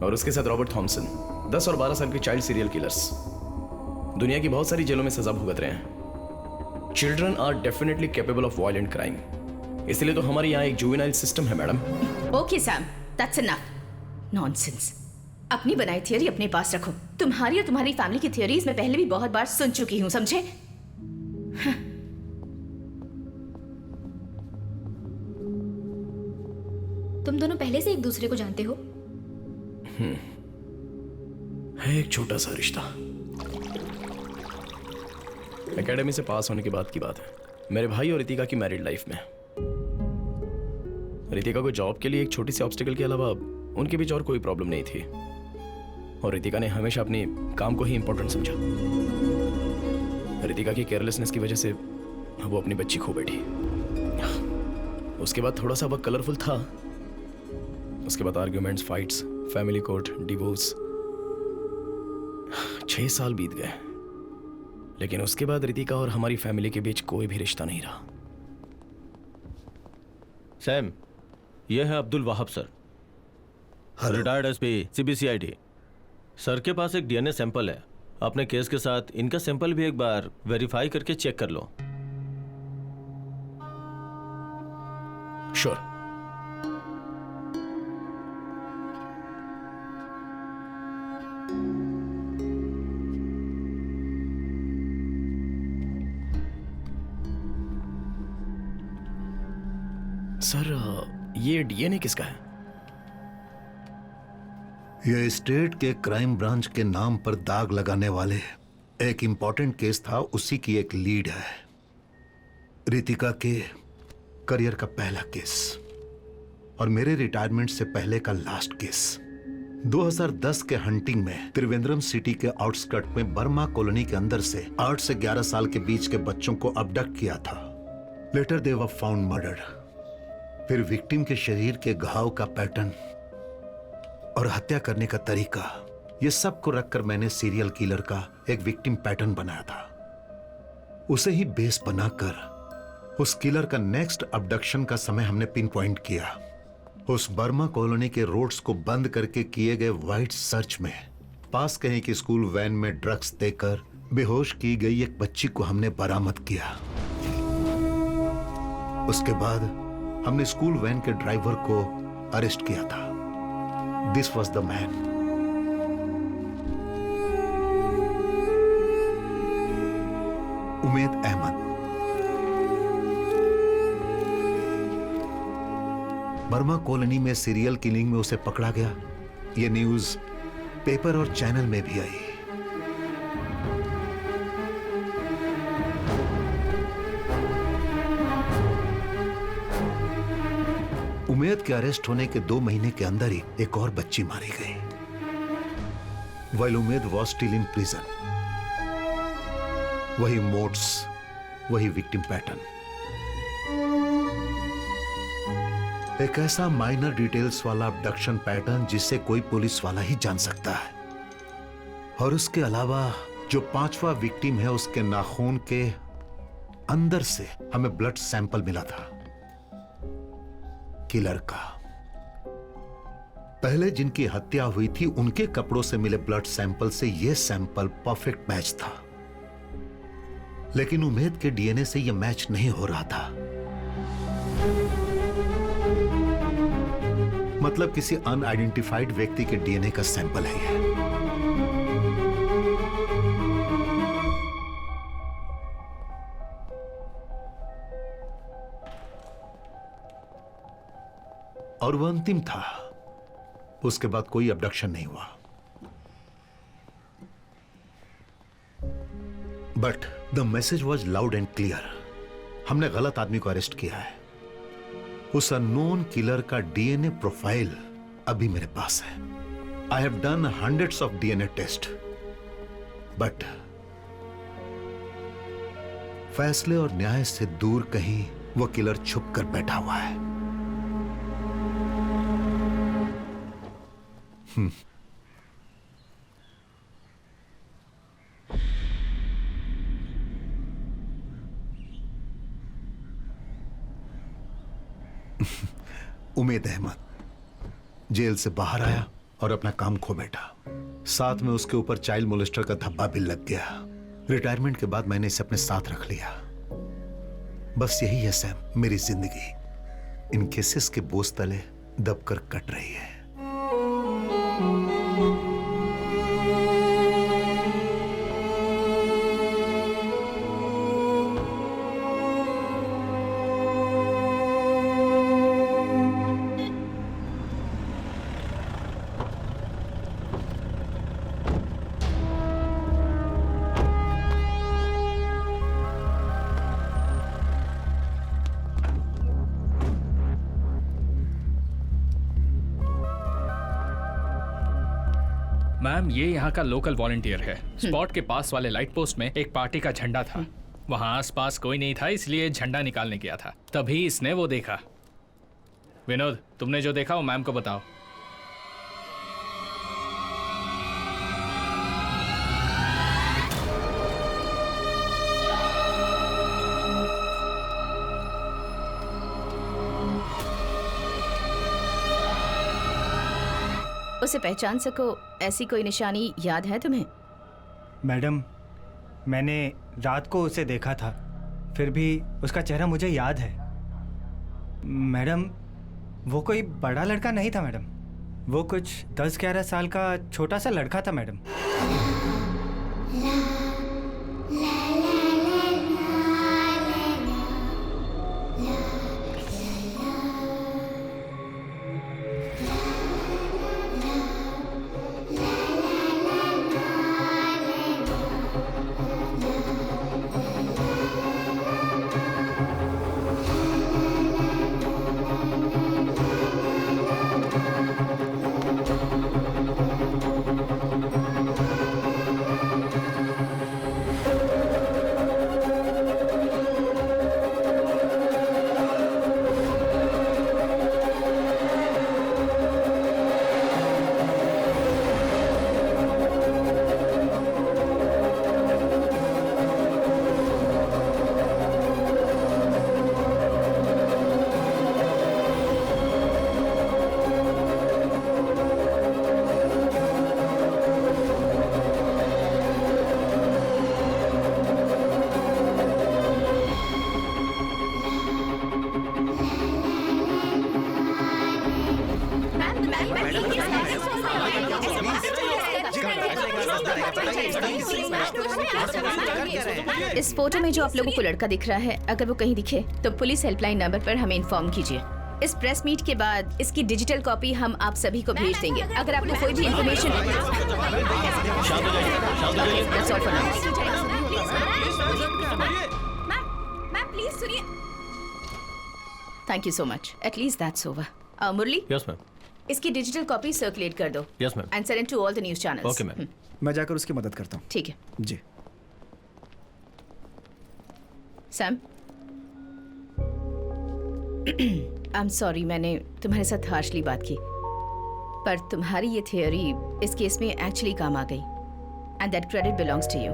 और उसके साथ रॉबर्ट थॉमसन 10 और 12 साल के चाइल्ड सीरियल किलर्स दुनिया की बहुत सारी जेलों में सजा भुगत रहे हैं। Children are definitely capable of violent crime, इसलिए तो हमारे यहाँ एक जुवेनाइल सिस्टम है madam. Okay Sam, that's enough. Nonsense. अपनी बनाई थियरी अपने पास रखो। तुम्हारी और तुम्हारी फैमिली की थियरीज मैं पहले भी बहुत बार सुन चुकी हूं, समझे? तुम दोनों पहले से एक दूसरे को जानते हो? है एक छोटा सा रिश्ता। एकेडमी से पास होने के बाद की बात है। मेरे भाई और रितिका की मैरिड लाइफ में रितिका को जॉब के लिए एक छोटी सी ऑब्स्टिकल के अलावा उनके बीच और कोई प्रॉब्लम नहीं थी, और रितिका ने हमेशा अपने काम को ही इंपॉर्टेंट समझा। रितिका की केयरलेसनेस की वजह से वो अपनी बच्ची खो बैठी। उसके बाद थोड़ा सा वक्त कलरफुल था। उसके बाद arguments, fights, family court, divorce. 6 साल बीत गए, लेकिन उसके बाद रितिका और हमारी फैमिली के बीच कोई भी रिश्ता नहीं रहा। सैम, ये है Abdul Wahab sir, retired SP CBCID. Sir के पास एक डीएनए सैंपल है। अपने केस के साथ इनका सैंपल भी एक बार वेरीफाई करके चेक कर लो। श्योर। सर, ये डीएनए किसका है? यह स्टेट के क्राइम ब्रांच के नाम पर दाग लगाने वाले एक इंपॉर्टेंट केस था, उसी की एक लीड है। रितिका के करियर का पहला केस और मेरे रिटायरमेंट से पहले का लास्ट केस। 2010 के हंटिंग में त्रिवेंद्रम सिटी के आउटस्कर्ट में बर्मा कॉलोनी के अंदर से 8 से 11 साल के बीच के बच्चों को अबडक्ट किया था। Later they were found murdered. फिर विक्टिम के शरीर के घाव का पैटर्न और हत्या करने का तरीका, ये सब को रखकर मैंने सीरियल किलर का एक विक्टिम पैटर्न बनाया था। उसे ही बेस बनाकर उस किलर का नेक्स्ट अबडक्शन का समय हमने पिन पॉइंट किया। उस बर्मा कॉलोनी के रोड्स को बंद करके किए गए वाइड सर्च में पास कहीं की स्कूल वैन में ड्रग्स देकर बेहोश की गई एक बच्ची को हमने बरामद किया। उसके बाद हमने स्कूल वैन के ड्राइवर को अरेस्ट किया था। This was the man. Umed Ahmed. Burma colony में सीरियल किलिंग में उसे पकड़ा गया। यह न्यूज पेपर और चैनल में भी आई। उमेद के अरेस्ट होने के 2 महीने के अंदर ही एक और बच्ची मारी गई। While Umed was still in prison, वही मोड्स, वही विक्टिम पैटर्न। एक ऐसा माइनर डिटेल्स वाला अबडक्शन पैटर्न जिससे कोई पुलिस वाला ही जान सकता है। और उसके अलावा जो 5वां विक्टिम है, उसके नाखून के अंदर से हमें ब्लड सैंपल मिला था किलर का। पहले जिनकी हत्या हुई थी उनके कपड़ों से मिले ब्लड सैंपल से यह सैंपल परफेक्ट मैच था, लेकिन उमेद के डीएनए से यह मैच नहीं हो रहा था। मतलब किसी अनआइडेंटिफाइड व्यक्ति के डीएनए का सैंपल है यह। और वह अंतिम था। उसके बाद कोई अबडक्शन नहीं हुआ। But the message was loud and clear. हमने गलत आदमी को अरेस्ट किया है। उस अननोन किलर का डीएनए प्रोफाइल अभी मेरे पास है। I have done hundreds of DNA test, but फैसले और न्याय से दूर कहीं वो किलर छुप कर बैठा हुआ है। उमेद अहमद जेल से बाहर आया और अपना काम खो बैठा। साथ में उसके ऊपर चाइल्ड मोलेस्टर का धब्बा भी लग गया। रिटायरमेंट के बाद मैंने इसे अपने साथ रख लिया। बस यही है सैम, मेरी जिंदगी इन केसेस के बोझ तले दबकर कट रही है। मैम, ये यहाँ का लोकल वॉलंटियर है। स्पॉट के पास वाले लाइट पोस्ट में एक पार्टी का झंडा था। वहाँ आसपास कोई नहीं था, इसलिए झंडा निकालने गया था। तभी इसने वो देखा। विनोद, तुमने जो देखा वो मैम को बताओ। उसे पहचान सको ऐसी कोई निशानी याद है तुम्हें? मैडम, मैंने रात को उसे देखा था, फिर भी उसका चेहरा मुझे याद है। मैडम, वो कोई बड़ा लड़का नहीं था मैडम। वो कुछ 10-11 साल का छोटा सा लड़का था मैडम। इस फोटो में जो आप लोगों को लड़का दिख रहा है, अगर वो कहीं दिखे तो पुलिस हेल्पलाइन नंबर पर हमें इन्फॉर्म कीजिए। इस प्रेस मीट के बाद इसकी डिजिटल कॉपी हम आप सभी को भेज देंगे। अगर आपको कोई भी इन्फॉर्मेशन मैम प्लीज सुनिए। Thank you so much. At least that's over. Murali, yes ma'am. इसकी डिजिटल कॉपी सर्कुलेट कर दो। Yes ma'am. And send to all the news channels. Okay ma'am. मैं जाकर उसकी मदद करता हूँ। ठीक है। जी। सैम, आई एम सॉरी मैंने तुम्हारे साथ हार्शली बात की, पर तुम्हारी ये थियोरी इस केस में एक्चुअली काम आ गई and that credit belongs to you.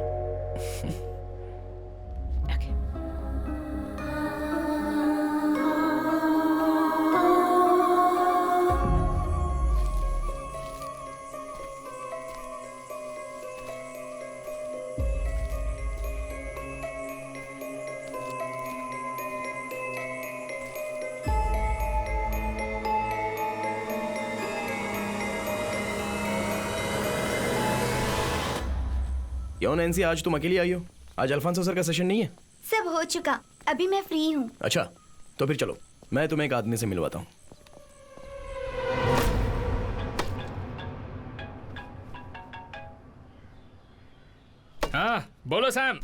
क्यों नैन्सी, आज तुम अकेली आई हो? आज अल्फांसो सर का सेशन नहीं है? सब हो चुका, अभी मैं फ्री हूँ। अच्छा, तो फिर चलो, मैं तुम्हें एक आदमी से मिलवाता हूँ। हाँ बोलो सैम।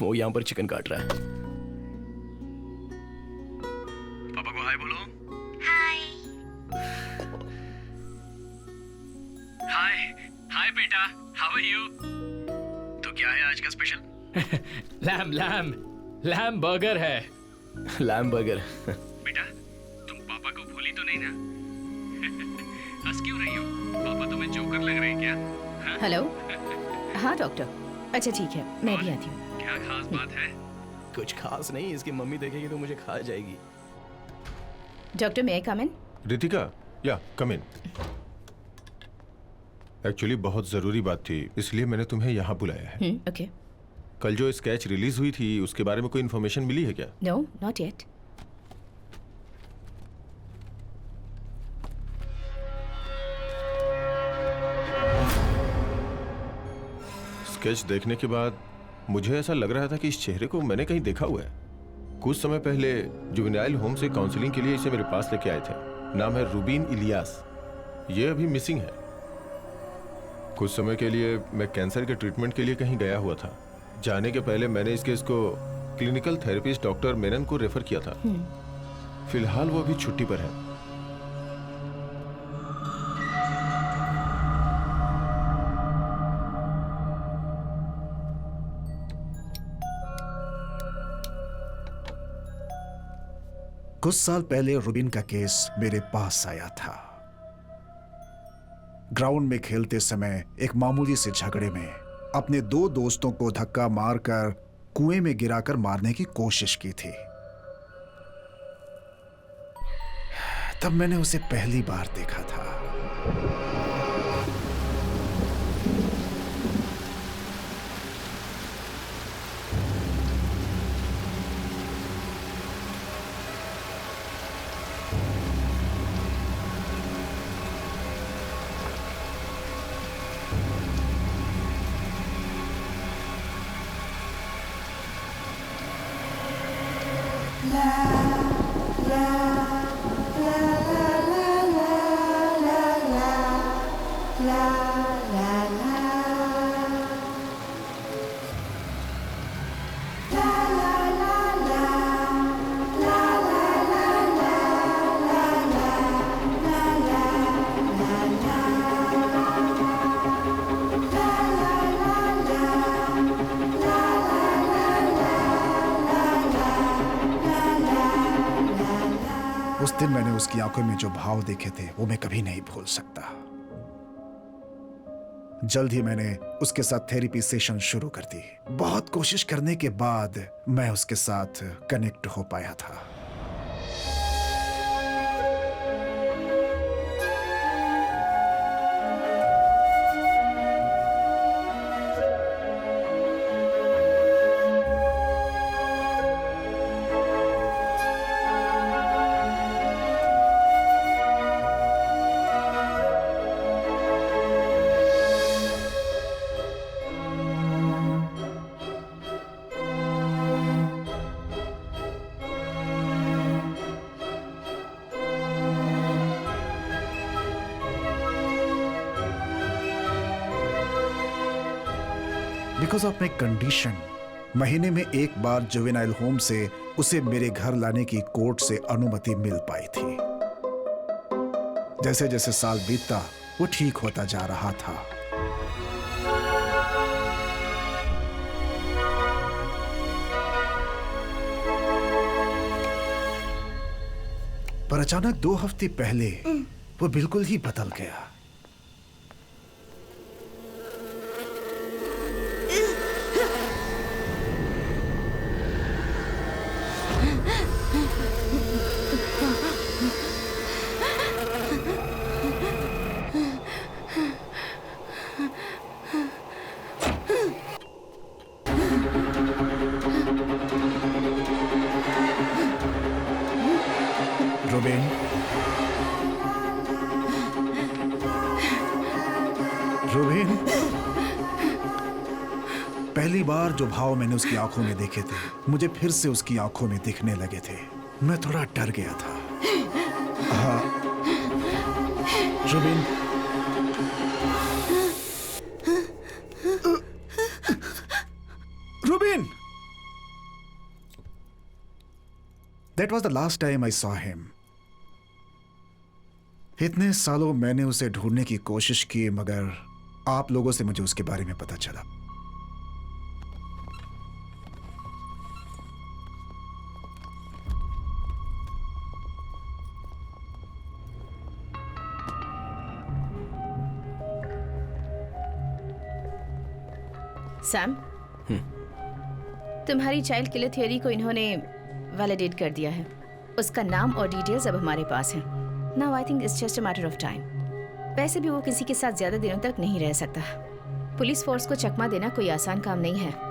वो यहाँ पर चिकन काट रहा है। पापा को हाय बोलो। हाय हाय बेटा, हाउ आर यू? तो क्या है आज का स्पेशल? लैम बर्गर है। Lamb burger. बेटा तुम पापा को भूली तो नहीं ना? हंस क्यों रही हो? पापा तुम्हें जोकर लग रहे हैं क्या? हेलो। हाँ डॉक्टर। अच्छा ठीक है, मैं भी आती हूँ। क्या खास बात है? कुछ खास नहीं, इसकी मम्मी देखेगी तो मुझे खा जाएगी। Doctor, may I come in? Ritika, या कम इन। एक्चुअली बहुत जरूरी बात थी, इसलिए मैंने तुम्हें यहाँ बुलाया है। ओके। कल जो स्केच रिलीज हुई थी उसके बारे में कोई इन्फॉर्मेशन मिली है क्या? No, not yet. स्केच देखने के बाद मुझे ऐसा लग रहा था कि इस चेहरे को मैंने कहीं देखा हुआ है। कुछ समय पहले जुवेनाइल होम से काउंसलिंग के लिए इसे मेरे पास लेके आए थे। नाम है रूबीन इलियास। ये अभी मिसिंग है। कुछ समय के लिए मैं कैंसर के ट्रीटमेंट के लिए कहीं गया हुआ था। जाने के पहले मैंने इस केस को क्लिनिकल थेरेपिस्ट डॉक्टर मेनन को रेफर किया था। फिलहाल वो अभी छुट्टी पर है। कुछ साल पहले रूबिन का केस मेरे पास आया था। ग्राउंड में खेलते समय एक मामूली से झगड़े में अपने दो दोस्तों को धक्का मारकर कुएं में गिराकर मारने की कोशिश की थी। तब मैंने उसे पहली बार देखा था। उस दिन मैंने उसकी आंखों में जो भाव देखे थे वो मैं कभी नहीं भूल सकता। जल्द ही मैंने उसके साथ थेरेपी सेशन शुरू कर दी। बहुत कोशिश करने के बाद मैं उसके साथ कनेक्ट हो पाया था। बिकॉज ऑफ माई कंडीशन महीने में एक बार जुवेनाइल होम से उसे मेरे घर लाने की कोर्ट से अनुमति मिल पाई थी। जैसे जैसे साल बीतता वो ठीक होता जा रहा था। पर अचानक 2 हफ्ते पहले वो बिल्कुल ही बदल गया। रुबीन, रुबीन, पहली बार जो भाव मैंने उसकी आंखों में देखे थे मुझे फिर से उसकी आंखों में दिखने लगे थे। मैं थोड़ा डर गया था। हाँ रुबीन, रुबीन, That was the last time I saw him. इतने सालों मैंने उसे ढूंढने की कोशिश की मगर आप लोगों से मुझे उसके बारे में पता चला। सैम, तुम्हारी चाइल्ड किलर थ्योरी को इन्होंने वैलिडेट कर दिया है। उसका नाम और डिटेल्स अब हमारे पास हैं। Now I think it's just a matter of time. वैसे भी वो किसी के साथ ज्यादा दिनों तक नहीं रह सकता। पुलिस फोर्स को चकमा देना कोई आसान काम नहीं है।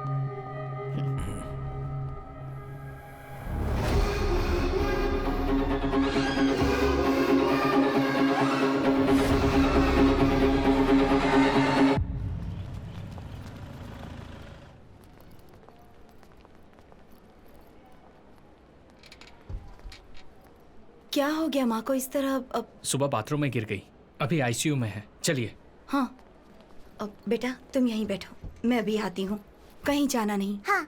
क्या हो गया माँ को इस तरह? अब सुबह बाथरूम में गिर गई, अभी आईसीयू में है। चलिए। हाँ, अब बेटा तुम यहीं बैठो, मैं अभी आती हूँ। कहीं जाना नहीं। हाँ।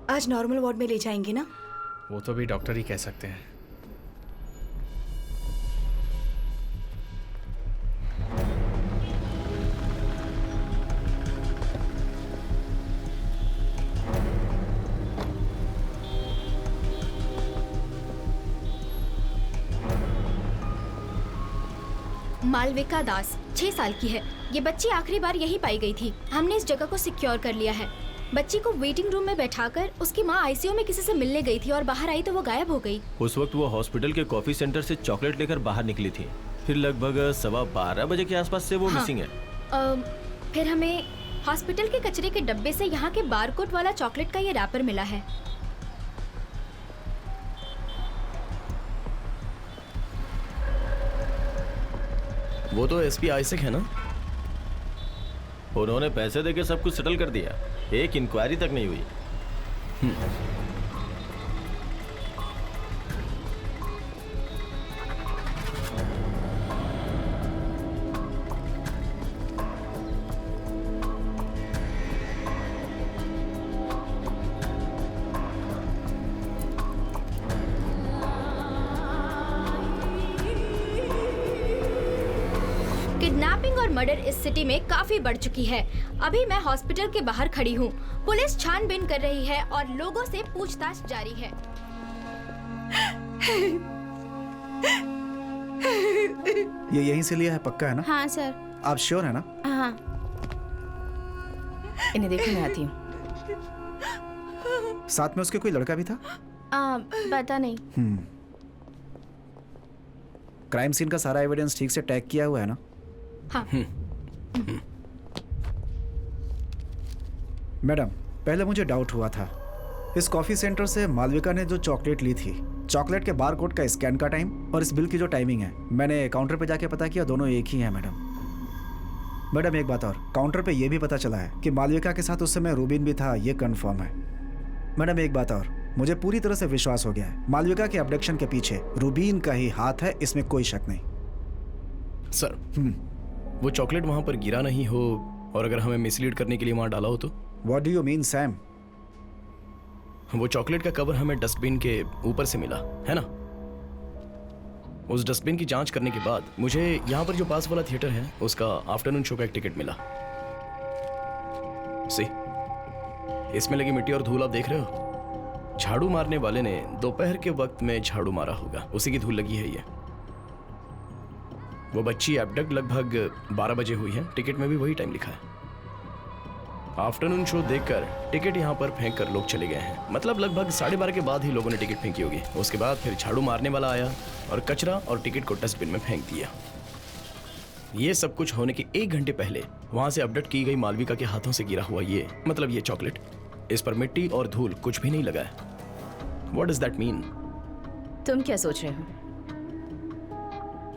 आज नॉर्मल वार्ड में ले जाएंगे ना? वो तो भी डॉक्टर ही कह सकते हैं। मालविका दास 6 साल की है। ये बच्ची आखिरी बार यही पाई गई थी। हमने इस जगह को सिक्योर कर लिया है। बच्ची को वेटिंग रूम में बैठाकर उसकी माँ आईसीयू में किसी से मिलने गई थी और बाहर आई तो वो गायब हो गई। उस वक्त वो हॉस्पिटल के कॉफी सेंटर से चॉकलेट लेकर बाहर निकली थी। फिर लगभग 12:15 बजे के आसपास से वो मिसिंग है। फिर हमें हॉस्पिटल के कचरे के डब्बे से यहाँ के बारकोड वाला चॉकलेट का ये रैपर मिला है। वो तो एसपी आइजैक है ना? उन्होंने पैसे देके सब कुछ सेटल कर दिया, एक इंक्वायरी तक नहीं हुई। और मर्डर इस सिटी में काफी बढ़ चुकी है। अभी मैं हॉस्पिटल के बाहर खड़ी हूँ। पुलिस छानबीन कर रही है और लोगों से पूछताछ जारी है। ये यहीं से लिया है, पक्का है ना? हाँ सर। आप श्योर है ना? हाँ। इन्हें देखो, मैं आती हूँ। साथ में उसके कोई लड़का भी था? पता नहीं। क्राइम सीन का सारा एविडेंस ठीक से टैग किया हुआ है ना? हाँ। मैडम, पहले मुझे डाउट हुआ था। इस कॉफी सेंटर से मालविका ने जो चॉकलेट ली थी, चॉकलेट के बारकोड का स्कैन का टाइम और इस बिल की जो टाइमिंग है, मैंने काउंटर पे जाके पता किया, दोनों एक ही हैं मैडम एक बात और, काउंटर पे ये भी पता चला है कि मालविका के साथ उस समय रूबिन भी था, ये कंफर्म है। मैडम एक बात और, मुझे पूरी तरह से विश्वास हो गया है, मालविका के अबडक्शन के पीछे रूबिन का ही हाथ है, इसमें कोई शक नहीं। सर, वो चॉकलेट वहां पर गिरा नहीं हो और अगर हमें मिसलीड करने के लिए वहां डाला हो तो? What do you mean Sam? वो चॉकलेट का कवर हमें डस्टबिन के ऊपर से मिला है ना। उस डस्टबिन की जांच करने के बाद मुझे यहाँ पर जो पास वाला थिएटर है उसका आफ्टरनून शो का एक टिकट मिला। सी, इसमें लगी मिट्टी और धूल आप देख रहे हो। झाड़ू मारने वाले ने दोपहर के वक्त में झाड़ू मारा होगा, उसी की धूल लगी है ये। वो बच्ची एबडक्ट लगभग 12 बजे हुई है, टिकट में भी वही टाइम लिखा है। आफ्टरनून शो देखकर टिकट यहाँ पर फेंक कर लोग चले गए हैं, मतलब लगभग 12:30 के बाद ही लोगों ने टिकट फेंकी होगी। उसके बाद फिर झाड़ू मारने वाला आया और कचरा और टिकट को डस्टबिन में फेंक दिया। ये सब कुछ होने के 1 घंटे पहले वहां से अपडेट की गई मालविका के हाथों से गिरा हुआ ये, मतलब ये चॉकलेट, इस पर मिट्टी और धूल कुछ भी नहीं लगा है। What does that mean? तुम क्या सोच रहे हो?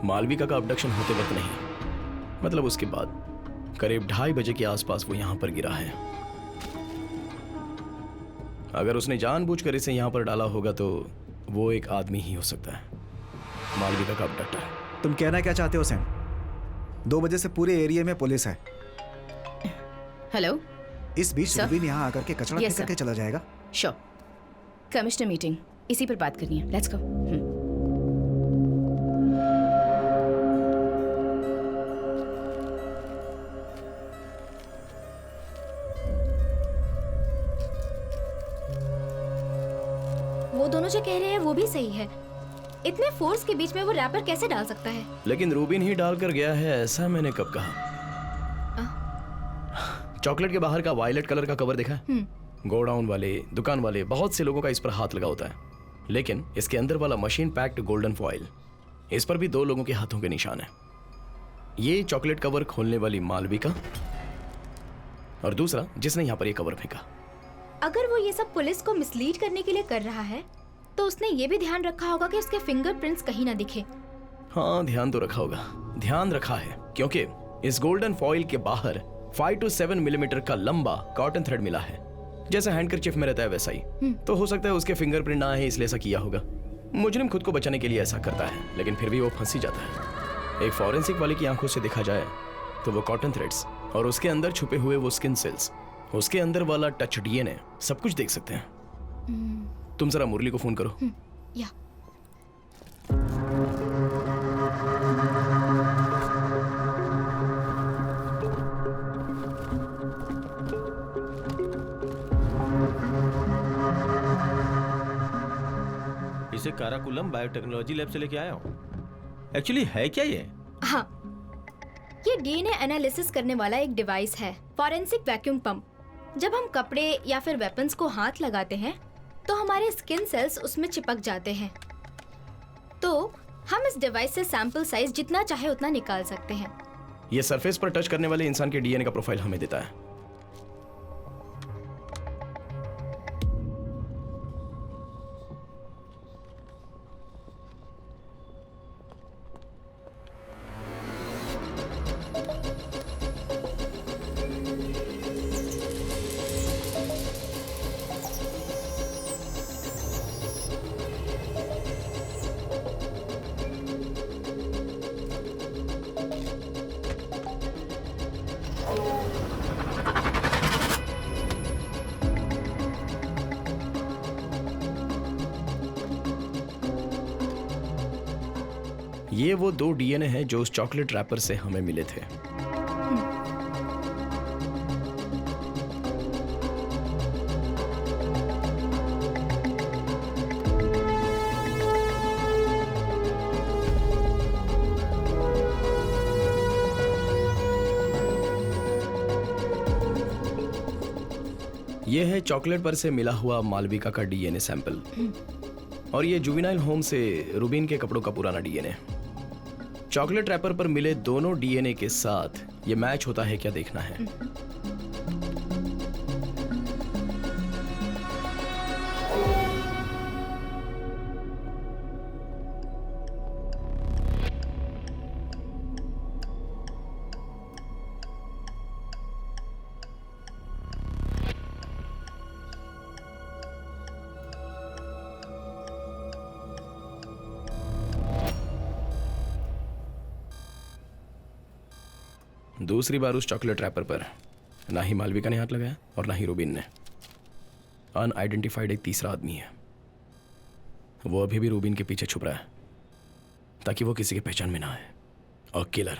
मालविका का अबडक्शन होते वक्त नहीं, मतलब उसके बाद करीब 2:30 बजे के आसपास वो यहां पर गिरा है। अगर उसने जानबूझकर इसे यहां पर डाला होगा तो वो एक आदमी ही हो सकता है, मालविका का अबडक्टर। तुम कहना क्या चाहते हो सैम? 2 बजे से पूरे एरिया में पुलिस है। हेलो, इस बीच रूबिन यहाँ आकर के कचरा फेंक करके चला जाएगा। श्योर। कमिश्नर मीटिंग, इसी पर बात करनी है। Let's go. वो दोनों जो कह रहे हैं वो भी सही है। इतने फोर्स के बीच में वो रैपर कैसे डाल सकता है? लेकिन रूबिन ही डाल कर गया है, ऐसा मैंने कब कहा? चॉकलेट के बाहर का वायलेट कलर का कवर देखा है? गोडाउन वाले, दुकान वाले, बहुत से लोगों का इस पर हाथ लगा होता है, लेकिन इसके अंदर वाला मशीन पैक्ड गोल्डन फॉइल, इस पर भी 2 लोगों के हाथों के निशान है। ये चॉकलेट कवर खोलने वाली मालविका और दूसरा जिसने यहाँ पर ये कवर फेंका। अगर वो ये सब पुलिस को मिसलीड करने के लिए कर रहा है तो उसने ये भी ध्यान रखा होगा कि उसके फिंगरप्रिंट्स कहीं ना दिखे। हाँ, ध्यान तो रखा होगा, ध्यान रखा है, क्योंकि इस गोल्डन फॉइल के बाहर 5 to 7 मिलीमीटर का लंबा कॉटन थ्रेड मिला है, जैसा हैंडकरचीफ में रहता है वैसा ही। तो हो सकता है उसके फिंगरप्रिंट ना है, इसलिए ऐसा किया होगा। मुजरिम खुद को बचाने के लिए ऐसा करता है, लेकिन फिर भी वो फंस ही जाता है। एक फॉरेंसिक वाले की आंखों से देखा जाए तो वो कॉटन थ्रेड्स और उसके अंदर छुपे हुए वो स्किन सेल्स, उसके अंदर वाला टच डीएनए, सब कुछ देख सकते हैं। तुम जरा मुरली को फोन करो। या इसे काराकुलम बायोटेक्नोलॉजी लैब से लेके आया हूँ। एक्चुअली है क्या ये? हाँ, ये डीएनए एनालिसिस करने वाला एक डिवाइस है, फॉरेंसिक वैक्यूम पंप। जब हम कपड़े या फिर वेपन्स को हाथ लगाते हैं तो हमारे स्किन सेल्स उसमें चिपक जाते हैं। तो हम इस डिवाइस से सैंपल साइज जितना चाहे उतना निकाल सकते हैं। ये सरफेस पर टच करने वाले इंसान के डीएनए का प्रोफाइल हमें देता है। ये वो 2 डीएनए हैं जो उस चॉकलेट रैपर से हमें मिले थे। ये है चॉकलेट पर से मिला हुआ मालविका का डीएनए सैंपल और ये जुवेनाइल होम से रूबीन के कपड़ों का पुराना डीएनए। चॉकलेट रैपर पर मिले दोनों डीएनए के साथ ये मैच होता है क्या देखना है। दूसरी बार उस चॉकलेट रैपर पर ना ही मालविका ने हाथ लगाया और ना ही रूबीन ने। अनआइडेंटिफाइड एक तीसरा आदमी है, वो अभी भी रूबीन के पीछे छुप रहा है ताकि वो किसी के पहचान में ना आए। और किलर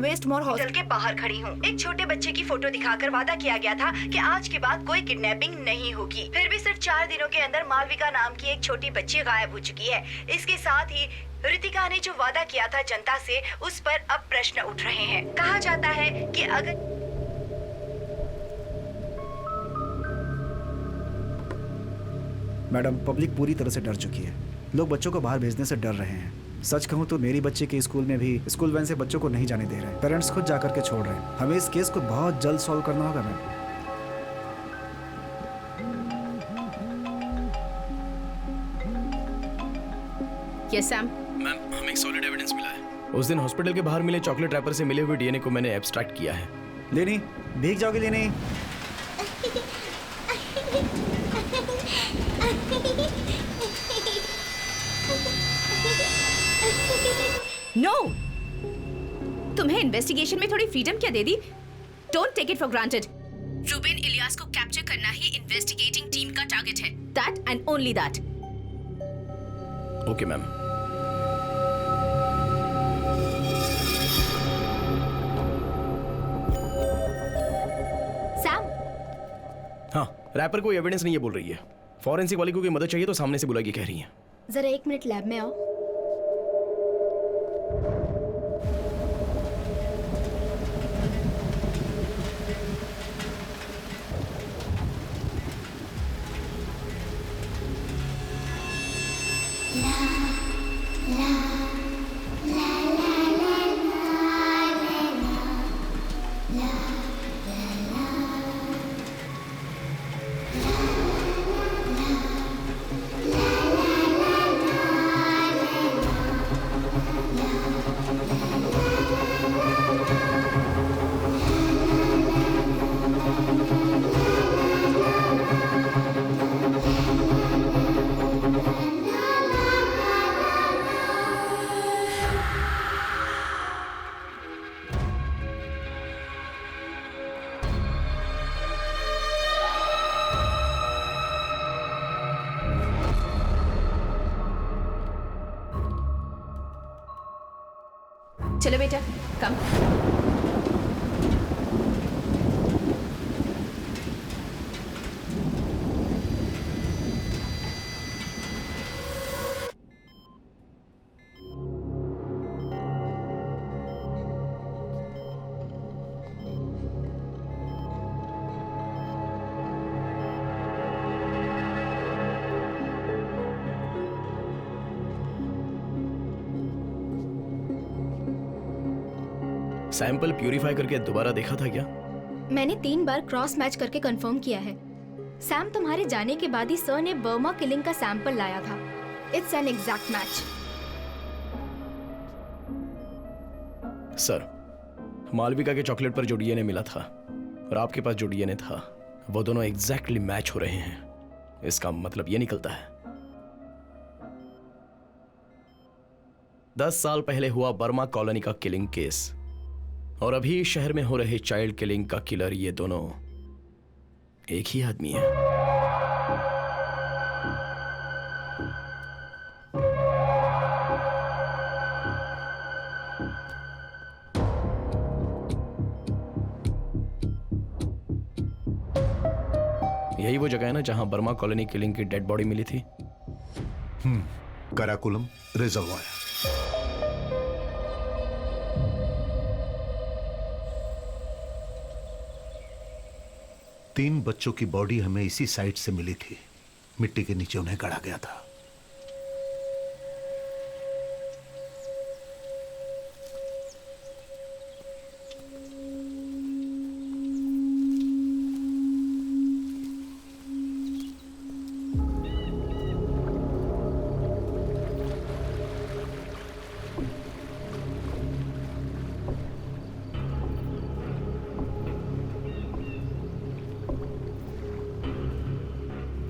वेस्टमोर हॉस्टल के बाहर खड़ी हूँ। एक छोटे बच्चे की फोटो दिखाकर वादा किया गया था कि आज के बाद कोई किडनैपिंग नहीं होगी। फिर भी सिर्फ 4 दिनों के अंदर मालविका नाम की एक छोटी बच्ची गायब हो चुकी है। इसके साथ ही रितिका ने जो वादा किया था जनता से, उस पर अब प्रश्न उठ रहे हैं। कहा जाता है कि अगर मैडम, पब्लिक पूरी तरह से डर चुकी है। लोग बच्चों को बाहर भेजने से डर रहे हैं। सच कहूँ तो मेरी बच्चे के स्कूल में भी स्कूल वैन से बच्चों को नहीं जाने दे रहे। पेरेंट्स खुद जाकर के छोड़ रहे हैं। हमें इस केस को बहुत जल्द सॉल्व करना होगा मैम। Yes Sam. मैम, हमें एक सॉलिड एविडेंस मिला है। उस दिन हॉस्पिटल के बाहर मिले चॉकलेट रैपर से मिले हुए डीएनए को मैंने एब्स्ट्रैक्ट किया है। लेनी, भीग जाओगे लेनी? नो, तुम्हें इन्वेस्टिगेशन में थोड़ी फ्रीडम क्या दे दी? Don't take it for granted. Rubin Elias को कैप्चर करना ही इन्वेस्टिगेटिंग टीम का टारगेट है। That and only that. Okay ma'am. Sam, हाँ, रैपर कोई एविडेंस नहीं है बोल रही है। फॉरेंसिक वाली को कोई मदद चाहिए तो सामने से बुलाइए कह रही है। जरा 1 मिनट लैब में आओ। चलो बेटा, कम। सैंपल प्यूरिफाई करके दोबारा देखा था क्या? मैंने 3 बार क्रॉस मैच करके कंफर्म किया है। सैम, तुम्हारे जाने के बाद ही सर ने बर्मा किलिंग का सैंपल लाया था। It's an exact match. Sir, Malvika के चॉकलेट पर जो डीएनए मिला था और आपके पास जो डीएनए था, वो दोनों एग्जैक्टली मैच हो रहे हैं। इसका मतलब ये निकलता है 10 साल पहले हुआ बर्मा कॉलोनी का किलिंग केस और अभी शहर में हो रहे चाइल्ड किलिंग का किलर, ये दोनों एक ही आदमी है। यही वो जगह है ना जहां बर्मा कॉलोनी किलिंग की डेड बॉडी मिली थी? कराकुलम रिजर्वायर। तीन बच्चों की बॉडी हमें इसी साइट से मिली थी। मिट्टी के नीचे उन्हें गड़ा गया था।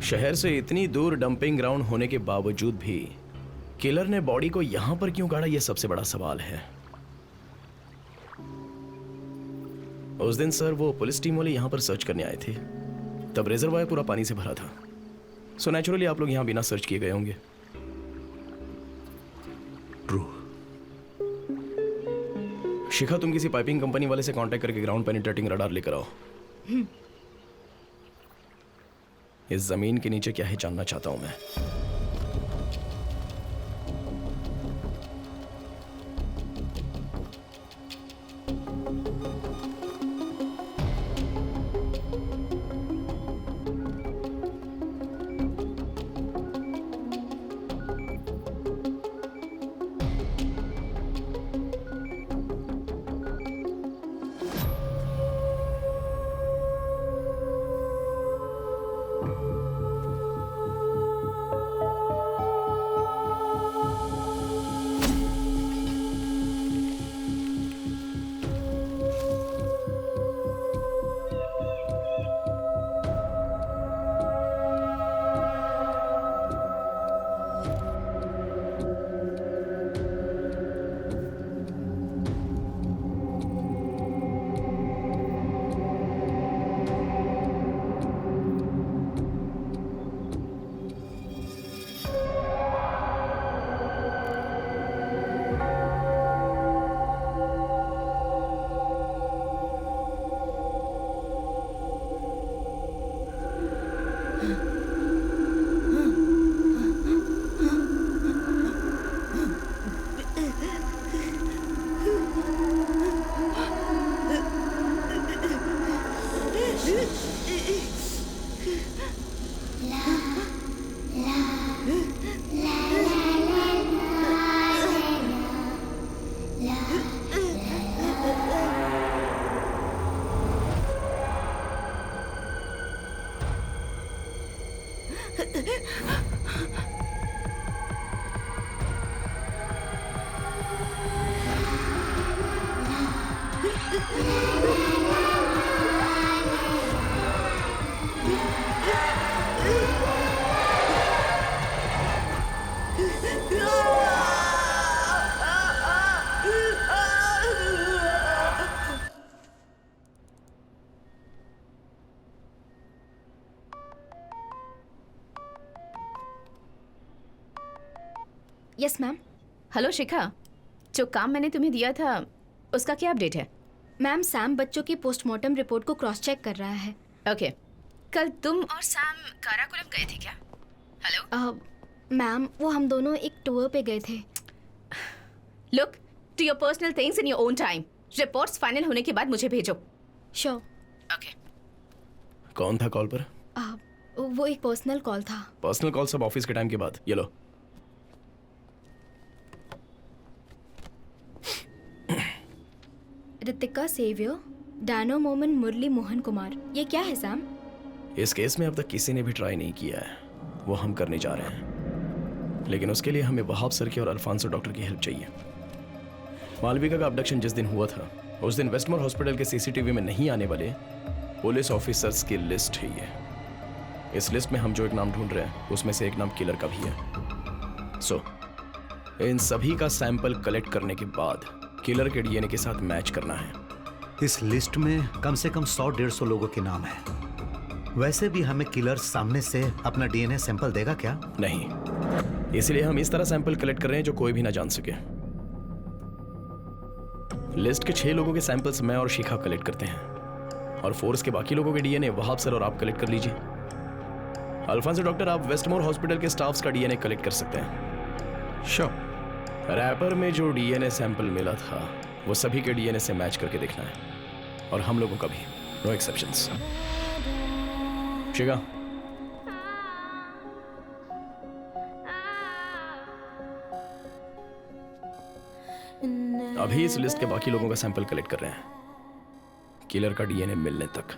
शहर से इतनी दूर डंपिंग ग्राउंड होने के बावजूद भी किलर ने बॉडी को यहां पर क्यों गाड़ा, यह सबसे बड़ा सवाल है। उस दिन सर वो पुलिस टीम वाले यहां पर सर्च करने आए थे, तब रिजर्वायर पूरा पानी से भरा था। सो नेचुरली आप लोग यहां बिना सर्च किए गए होंगे। ट्रू। शिखा, तुम किसी पाइपिंग कंपनी वाले से कांटेक्ट करके ग्राउंड पेनिट्रेटिंग रडार लेकर आओ। इस जमीन के नीचे क्या है जानना चाहता हूं मैं। Yes ma'am. हेलो शिखा, जो काम मैंने तुम्हें दिया था उसका क्या अपडेट है? मैम, सैम बच्चों की पोस्टमार्टम रिपोर्ट को क्रॉस चेक कर रहा है। ओके, कल तुम और सैम काराकोरम गए थे क्या? हेलो मैम, वो हम दोनों एक टूर पे गए थे। Look to your personal things in your own time. Reports final होने के बाद मुझे भेजो। श्योर। ओके। कौन था कॉल पर? वो एक पर्सनल कॉल था। पर्सनल कॉल सब ऑफिस के टाइम के बाद। ये लो। रितिका सेवियर, डैनो मोमन मुरली मोहन कुमार। ये क्या है सैम? इस केस में अब तक किसी ने भी ट्राई नहीं किया है, वो हम करने जा रहे हैं। लेकिन उसके लिए हमें वहाब सर की और अल्फांसो डॉक्टर की हेल्प चाहिए। मालविका का अबडक्शन जिस दिन हुआ था उस दिन वेस्टमोर हॉस्पिटल के सीसीटीवी में नहीं आने वाले पुलिस ऑफिसर्स की लिस्ट है ये। इस लिस्ट में हम जो एक नाम ढूंढ रहे हैं उसमें से एक नाम किलर का भी है। सो इन सभी का सैंपल कलेक्ट करने के बाद किलर के डीएनए के साथ मैच करना है। इस लिस्ट में कम से कम 100-150 लोगों के नाम हैं। वैसे भी हमें किलर सामने से अपना डीएनए सैंपल देगा क्या? नहीं, इसलिए हम इस तरह सैंपल कलेक्ट कर रहे हैं जो कोई भी ना जान सके। लिस्ट के 6 लोगों के सैंपल्स मैं और शिखा कलेक्ट करते हैं और फोर्स के बाकी लोगों के डीएनए वहाब सर और आप कलेक्ट कर लीजिए। अल्फांसो डॉक्टर, आप वेस्टमोर हॉस्पिटल के स्टाफ्स का डीएनए कलेक्ट कर सकते हैं। श्योर। रैपर में जो डीएनए सैंपल मिला था वो सभी के डीएनए से मैच करके देखना है और हम लोगों का भी, नो एक्सेप्शंस। शिखा, अभी इस लिस्ट के बाकी लोगों का सैंपल कलेक्ट कर रहे हैं किलर का डीएनए मिलने तक।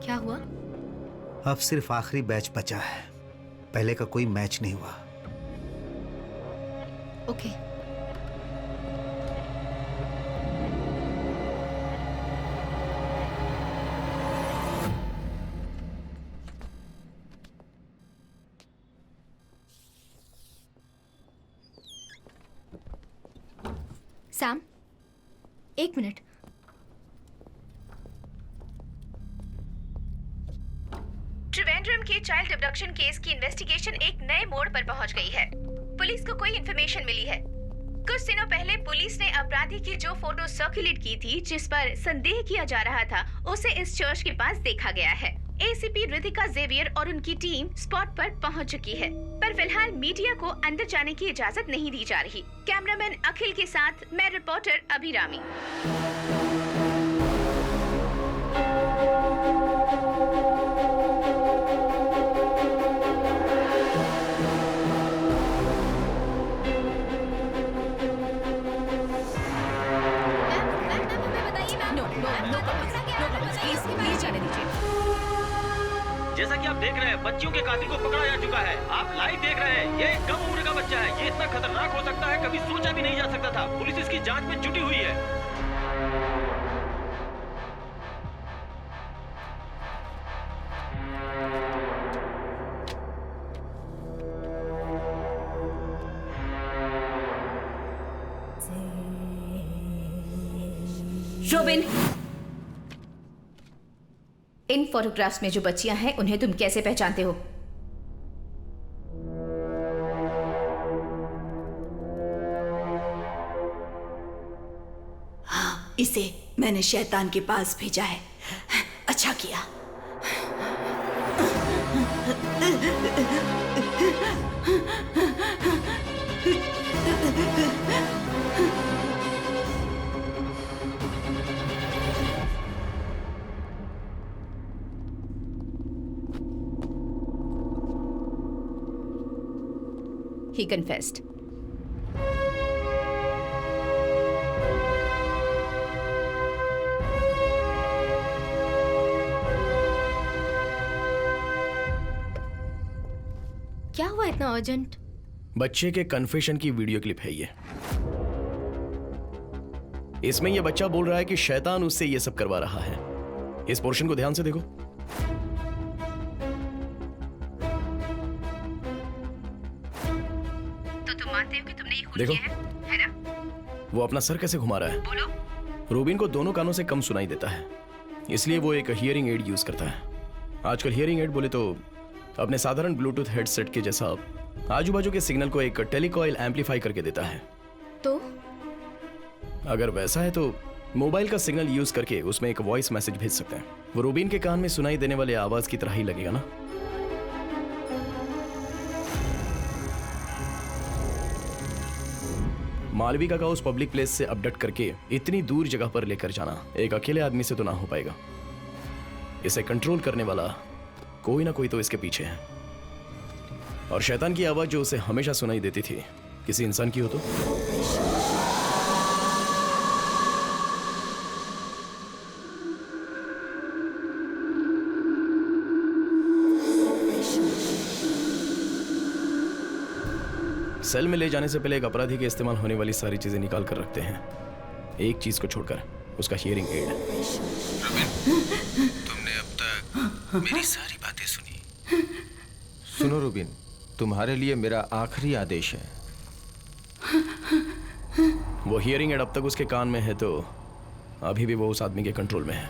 क्या हुआ? अब सिर्फ आखिरी बैच बचा है, पहले का कोई मैच नहीं हुआ। ओके। Sam, 1 minute. त्रिवेंद्रम के चाइल्ड अबडक्शन केस की इन्वेस्टिगेशन एक नए मोड़ पर पहुंच गई है। पुलिस को कोई इन्फॉर्मेशन मिली है। कुछ दिनों पहले पुलिस ने अपराधी की जो फोटो सर्कुलेट की थी, जिस पर संदेह किया जा रहा था, उसे इस चर्च के पास देखा गया है। एसीपी रितिका जेवियर और उनकी टीम स्पॉट पर पहुंच चुकी है, पर फिलहाल मीडिया को अंदर जाने की इजाजत नहीं दी जा रही। कैमरामैन अखिल के साथ मैं रिपोर्टर अभिरामी। जैसा जैसा कि आप देख रहे हैं, बच्चियों के कातिल को पकड़ा जा चुका है। आप लाइव देख रहे हैं, ये एक कम उम्र का बच्चा है। ये इतना खतरनाक हो सकता है, कभी सोचा भी नहीं जा सकता था। पुलिस इसकी जांच में जुटी हुई है। रोबिन, इन फोटोग्राफ्स में जो बच्चियां हैं उन्हें तुम कैसे पहचानते हो? हाँ, इसे मैंने शैतान के पास भेजा है। अच्छा किया। He confessed. क्या हुआ इतना अर्जेंट? बच्चे के कन्फेशन की वीडियो क्लिप है ये। इसमें ये बच्चा बोल रहा है कि शैतान उससे ये सब करवा रहा है। इस पोर्शन को ध्यान से देखो। तो तुम मानते हो कि तुमने ये खून देखो। किया है ना? वो अपना सर कैसे घुमा रहा है। बोलो। रूबिन को दोनों कानों से कम सुनाई देता है, इसलिए वो एक हियरिंग एड यूज करता है। आजकल हियरिंग एड बोले तो अपने साधारण ब्लूटूथ हेडसेट के जैसा आजू बाजू के सिग्नल को एक टेलीकॉइल एम्पलीफाई करके देता है। तो अगर वैसा है तो मोबाइल का सिग्नल यूज करके उसमें एक वॉइस मैसेज भेज सकते हैं। वो रूबिन के कान में सुनाई देने वाले आवाज की तरह ही लगेगा ना। मालविका का उस पब्लिक प्लेस से अपडेट करके इतनी दूर जगह पर लेकर जाना एक अकेले आदमी से तो ना हो पाएगा। इसे कंट्रोल करने वाला कोई ना कोई तो इसके पीछे है। और शैतान की आवाज जो उसे हमेशा सुनाई देती थी, किसी इंसान की हो तो। सेल में ले जाने से पहले एक अपराधी के इस्तेमाल होने वाली सारी चीजें निकाल कर रखते हैं, एक चीज को छोड़कर, उसका हियरिंग एड। तुमने अब तक मेरी सारी बातें सुनी। सुनो रूबिन, तुम्हारे लिए मेरा आखिरी आदेश है। वो हियरिंग एड अब तक उसके कान में है तो अभी भी वो उस आदमी के कंट्रोल में है।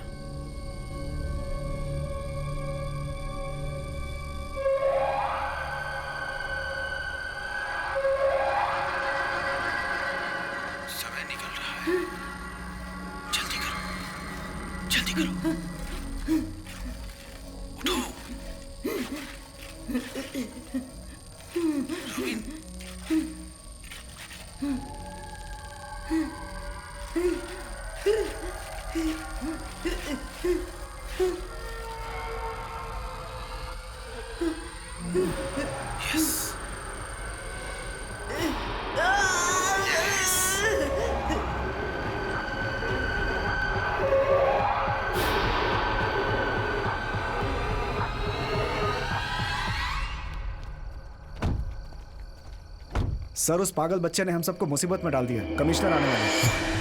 समय निकल रहा है, जल्दी करो, जल्दी करो, उठो। रूबिन, यस, सर, उस पागल बच्चे ने हम सबको मुसीबत में डाल दिया। कमिश्नर आने वाले हैं।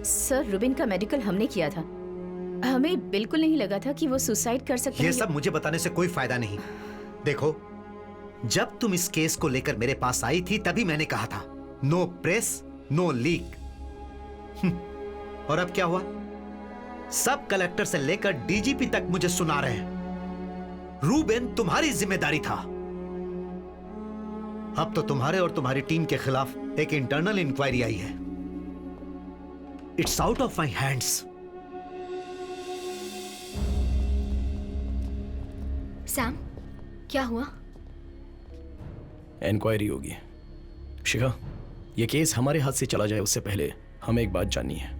सर, रुबिन का मेडिकल हमने किया था। हमें बिल्कुल नहीं लगा था कि वो सुसाइड कर सकता है। ये सब मुझे बताने से कोई फायदा नहीं। देखो, जब तुम इस केस को लेकर मेरे पास आई थी तभी मैंने कहा था नो प्रेस नो लीक। और अब क्या हुआ? सब कलेक्टर से लेकर डीजीपी तक मुझे सुना रहे हैं रूबेन तुम्हारी जिम्मेदारी था। अब तो तुम्हारे और तुम्हारी टीम के खिलाफ एक इंटरनल इंक्वायरी आई है। It's out of my hands. Sam, क्या हुआ? इंक्वायरी होगी। शिखा, ये केस हमारे हाथ से चला जाए उससे पहले हमें एक बात जाननी है।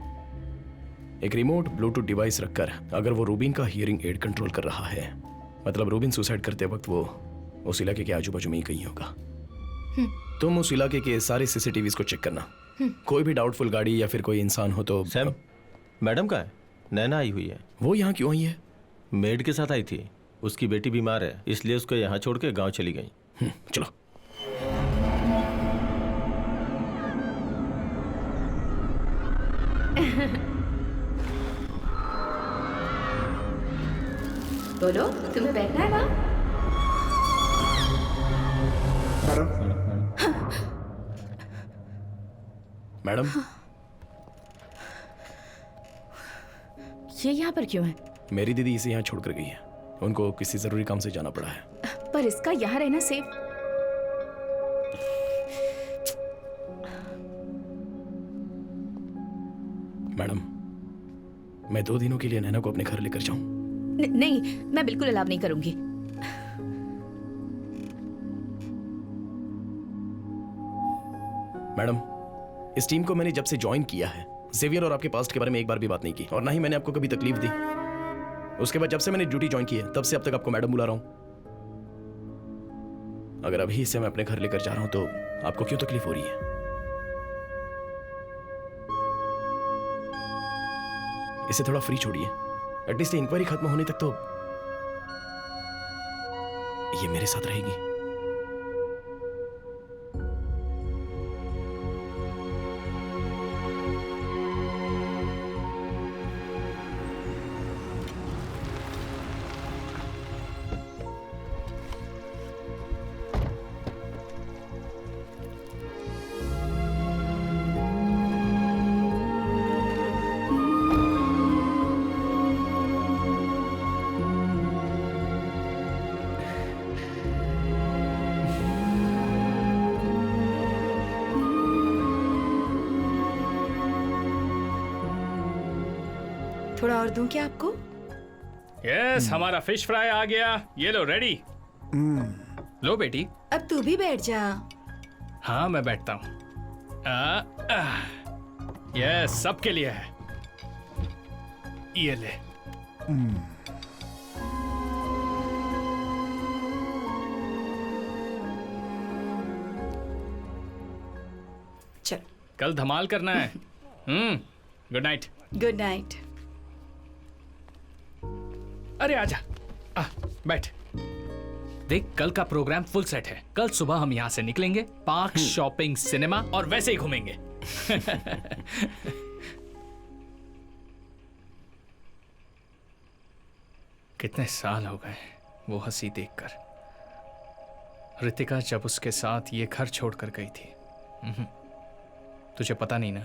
एक रिमोट ब्लूटूथ डिवाइस रखकर अगर वो रूबिन का हियरिंग एड कंट्रोल कर रहा है, मतलब रूबिन सुसाइड करते वक्त वो उस इलाके के आजू बाजू में ही कहीं होगा। तुम उस इलाके के सारे सीसीटीवीज को चेक करना। कोई भी डाउटफुल गाड़ी या फिर कोई इंसान हो तो। सैम, मैडम का है? नैना आई हुई है। वो यहाँ क्यों आई है? मेड के साथ आई थी। उसकी बेटी बीमार है, इसलिए उसको यहाँ छोड़ के गाँव चली गई। चलो। बोलो, तुम्हें बैठना है वहाँ? मैडम, ये यहाँ पर क्यों है? मेरी दीदी इसे यहाँ छोड़कर गई है। उनको किसी जरूरी काम से जाना पड़ा है। पर इसका यहाँ रहना सेफ। मैडम, मैं 2 दिनों के लिए नैना को अपने घर लेकर जाऊं? नहीं, मैं बिल्कुल अलाव नहीं करूंगी। मैडम, इस टीम को मैंने जब से ज्वाइन किया है, जेवियर और आपके पास्ट के बारे में एक बार भी बात नहीं की, और ना ही मैंने आपको कभी तकलीफ दी। उसके बाद जब से मैंने ड्यूटी ज्वाइन की है, तब से अब तक आपको मैडम बुला रहा हूं। अगर अभी इसे मैं अपने घर लेकर जा रहा हूं तो आपको क्यों तकलीफ हो रही है? इसे थोड़ा फ्री छोड़िए। एटलीस्ट इंक्वायरी खत्म होने तक तो ये मेरे साथ रहेगी। थोड़ा और दूं क्या आपको? यस, हमारा फिश फ्राई आ गया। ये लो, रेडी। लो बेटी। अब तू भी बैठ जा। हाँ, मैं बैठता हूँ। यस, सबके लिए है। ये ले। चल। कल धमाल करना है। Good night. Good night. अरे आजा, बैठ। देख, कल का प्रोग्राम फुल सेट है। कल सुबह हम यहाँ से निकलेंगे, पार्क, शॉपिंग, सिनेमा और वैसे ही घूमेंगे। कितने साल हो गए वो हंसी देखकर। रितिका जब उसके साथ ये घर छोड़कर गई थी। तुझे पता नहीं ना,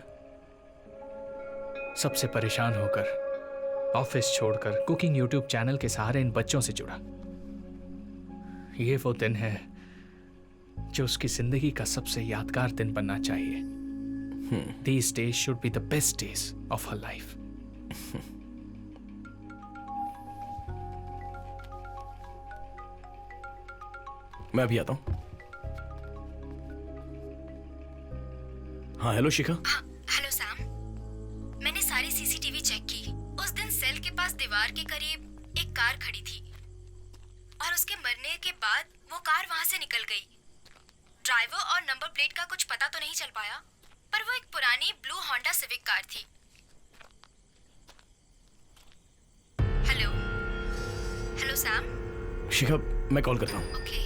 सबसे परेशान होकर, ऑफिस छोड़कर, कुकिंग यूट्यूब चैनल के सहारे इन बच्चों से जुड़ा। ये वो दिन है जो उसकी जिंदगी का सबसे यादगार दिन बनना चाहिए। These days should be the best days of her life. मैं अभी आता हूं। हाँ, हेलो शिखा। हेलो सैम, मैंने सारी सीसीटीवी चेक की। उस दिन सेल के पास दीवार के करीब एक कार खड़ी थी और उसके मरने के बाद वो कार वहां से निकल गई। ड्राइवर और नंबर प्लेट का कुछ पता तो नहीं चल पाया, पर वो एक पुरानी ब्लू होंडा सिविक कार थी। Hello hello Sam. शिखा, मैं कॉल करता हूँ। ओके।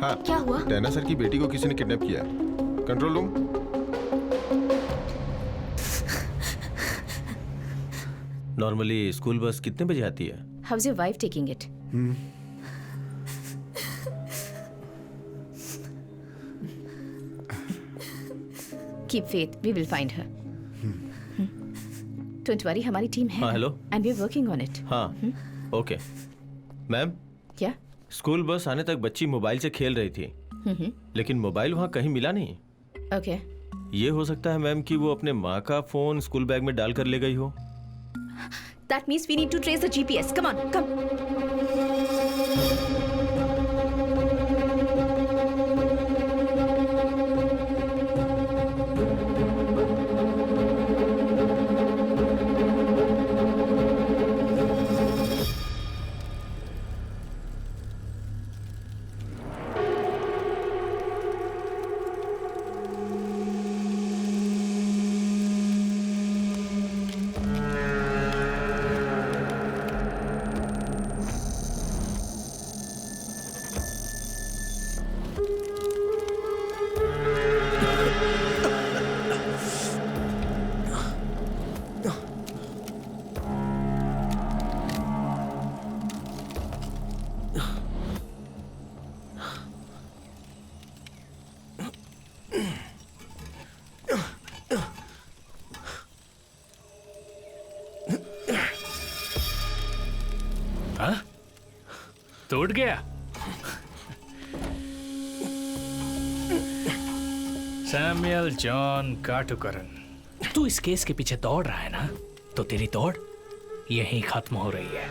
हाँ क्या हुआ? टैना सर की बेटी को किसी ने किडनैप किया है। Control room. Normally school bus कितने बजे आती है? How is your wife taking it? Keep faith, we will find her. Don't worry, हमारी टीम है। हाँ, hello. And we are working on it. हाँ, ओके। मैम, क्या? स्कूल बस आने तक बच्ची मोबाइल से खेल रही थी, लेकिन मोबाइल वहाँ कहीं मिला नहीं। ओके। ये हो सकता है मैम कि वो अपने माँ का फोन स्कूल बैग में डाल कर ले गई हो। That means we need to trace the GPS. Come on, come. हाँ? टूट गया? सैमुअल जॉन काटुकरन, तू इस केस के पीछे दौड़ रहा है ना, तो तेरी दौड़ यहीं खत्म हो रही है।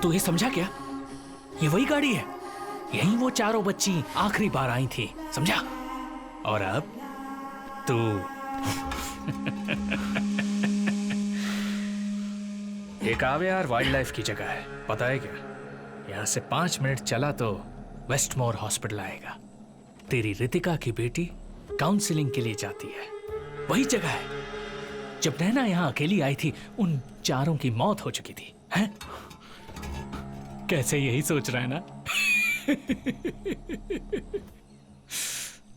तू ये समझा क्या? ये वही गाड़ी है, यहीं वो चारों बच्ची आखिरी बार आई थी, समझा? और अब तू एक आवेयार वाइल्ड लाइफ की जगह है, पता है क्या? यहाँ से 5 मिनट चला तो वेस्टमोर हॉस्पिटल आएगा। तेरी रितिका की बेटी काउंसलिंग के लिए जाती है, वही जगह है जब नैना यहाँ अकेली आई थी, उन चारों की मौत हो चुकी थी। हैं? कैसे यही सोच रहा है ना?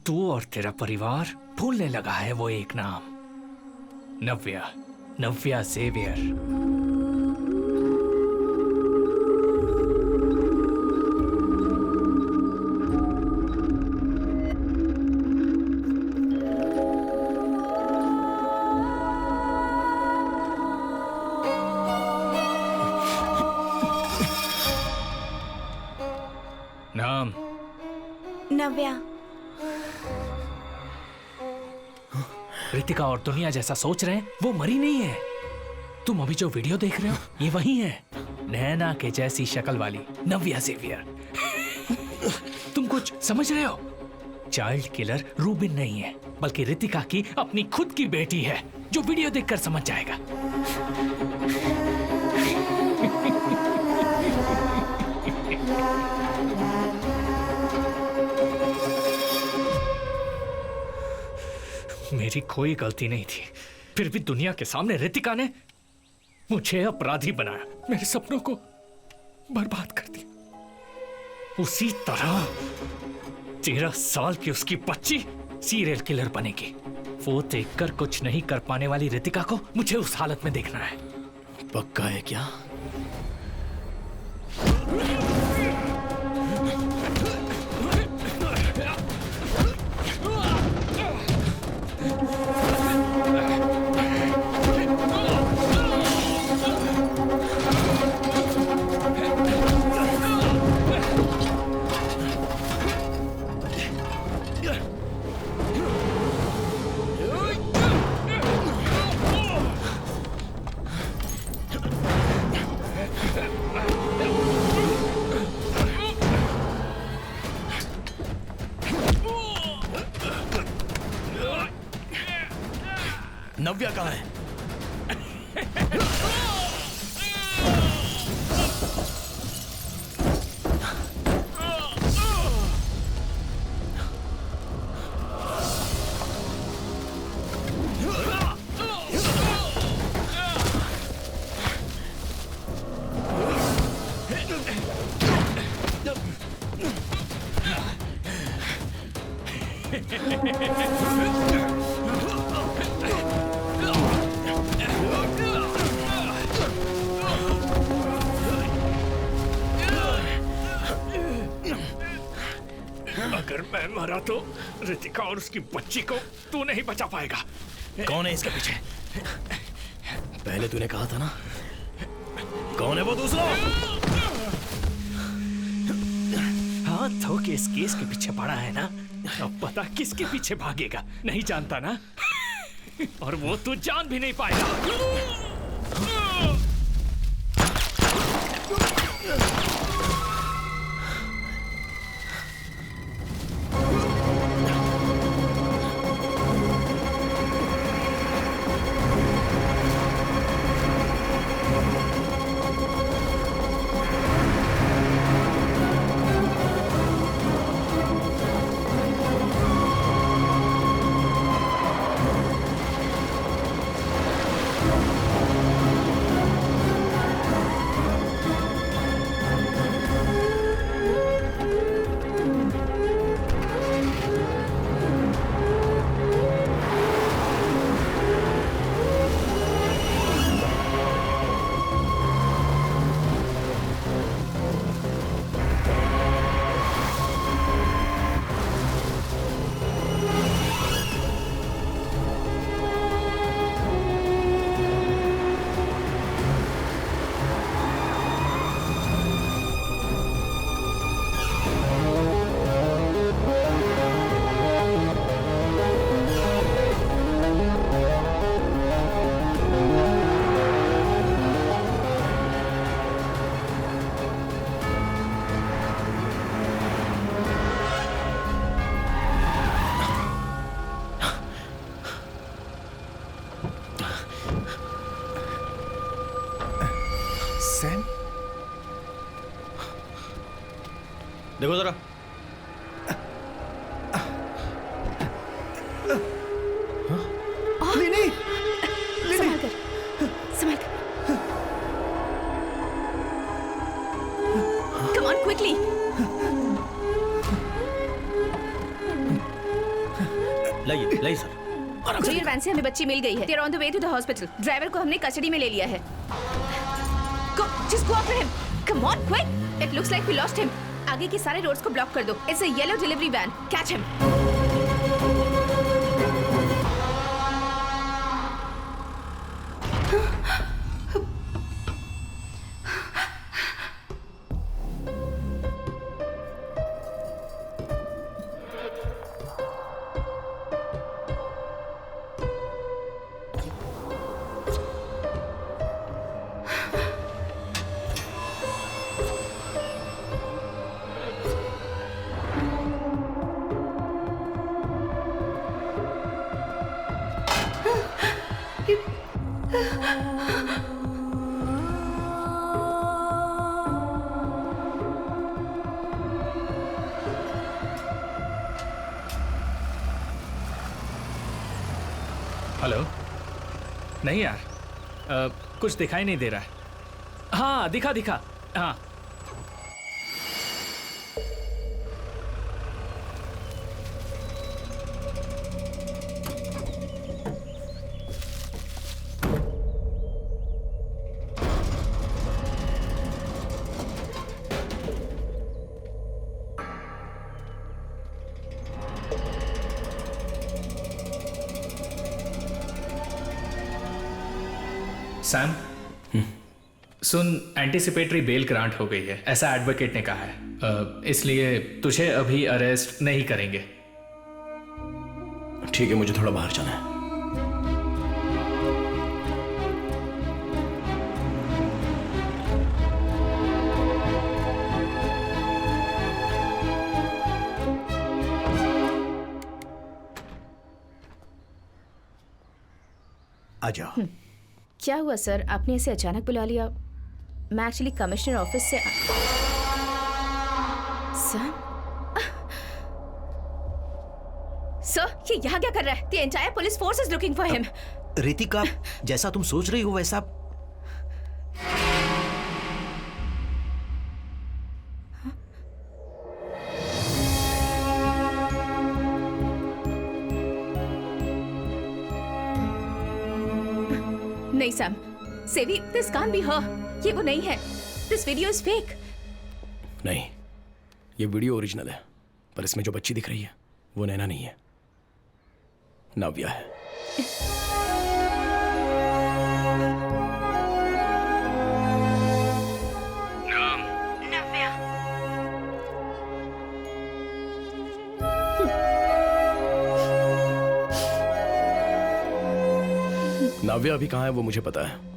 तू और तेरा परिवार भूलने लगा है वो एक नाम, नव्या, नव्या जेवियर। नाम? नव्या। रितिका और दुनिया जैसा सोच रहे हैं, वो मरी नहीं है। तुम अभी जो वीडियो देख रहे हो, ये वही है, नैना के जैसी शक्ल वाली नव्या जेवियर। तुम कुछ समझ रहे हो? चाइल्ड किलर रूबिन नहीं है, बल्कि रितिका की अपनी खुद की बेटी है, जो वीडियो देखकर समझ जाएगा। मेरी कोई गलती नहीं थी, फिर भी दुनिया के सामने रितिका ने मुझे अपराधी बनाया, मेरे सपनों को बर्बाद कर दिया। उसी तरह 13 साल की उसकी बच्ची सीरियल किलर बनेगी। वो देखकर कुछ नहीं कर पाने वाली रितिका को मुझे उस हालत में देखना है। पक्का है क्या? नव्या कहाँ है? अगर मैं मरा तो रितिका और उसकी बच्ची को तू नहीं बचा पाएगा। कौन है इसके पीछे? पहले तूने कहा था ना, कौन है वो दूसरा? हाँ तो किस केस के पीछे पड़ा है ना, अब पता किसके पीछे भागेगा। नहीं जानता ना और वो तू जान भी नहीं पाएगा। सैम, देखो जरा। लिनी, संभाल कर, संभाल कर। Come on, quickly. लाइए लाइए सर। कोरियर वैन से हमें बच्ची मिल गई है। They're on the way to the hospital. Driver को हमने कस्टडी में ले लिया है। Go, just go after him. Come on, quick. It looks like we lost him. आगे के सारे रोड्स को ब्लॉक कर दो। It's a yellow delivery van. Catch him. Hello. नहीं यार, कुछ दिखाई नहीं दे रहा है। हाँ दिखा दिखा, हाँ। सैम, सुन, एंटीसिपेटरी बेल ग्रांट हो गई है, ऐसा एडवोकेट ने कहा है। इसलिए तुझे अभी अरेस्ट नहीं करेंगे। ठीक है, मुझे थोड़ा बाहर जाना है। आ जाओ। क्या हुआ सर, आपने इसे अचानक बुला लिया? मैं एक्चुअली कमिश्नर ऑफिस से सर, ये यहाँ क्या कर रहा है? The entire police force is looking for him. Ritika, जैसा तुम सोच रही हो वैसा नहीं सैम, सेवी, दिस कांट बी हर। ये वो नहीं है। This video is fake. नहीं, ये वीडियो ओरिजिनल है, पर इसमें जो बच्ची दिख रही है वो नैना नहीं है, नाव्या है। नव्या। नाव्या अभी कहाँ है वो मुझे पता है।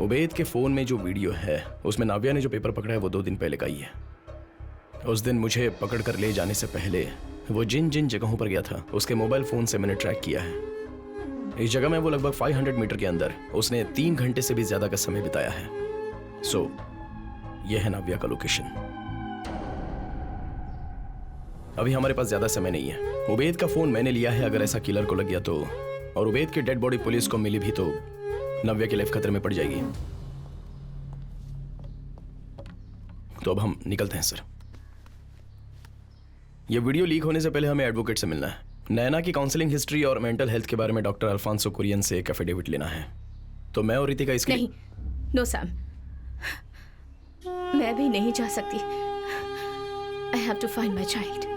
उबैद के फोन में जो वीडियो है उसमें नाव्या ने जो पेपर पकड़ा है वो 2 दिन पहले का ही है। उस दिन मुझे पकड़कर ले जाने से पहले वो जिन जिन जगहों पर गया था उसके मोबाइल फोन से मैंने ट्रैक किया है। इस जगह में वो लगभग 500 मीटर के अंदर उसने 3 घंटे से भी ज्यादा का समय बिताया है। सो यह है नाव्या का लोकेशन। अभी हमारे पास ज्यादा समय नहीं है। उबैद का फोन मैंने लिया है, अगर ऐसा किलर को लग गया तो, और उबैद की डेड बॉडी पुलिस को मिली भी तो नव्या की लाइफ खतरे में पड़ जाएगी। तो अब हम निकलते हैं सर। यह वीडियो लीक होने से पहले हमें एडवोकेट से मिलना है। नैना की काउंसलिंग हिस्ट्री और मेंटल हेल्थ के बारे में डॉक्टर अल्फांसो कुरियन से एक एफिडेविट लेना है। तो मैं और रितिका इसके नहीं, नो सैम, मैं भी नहीं जा सकती। I have to find my child.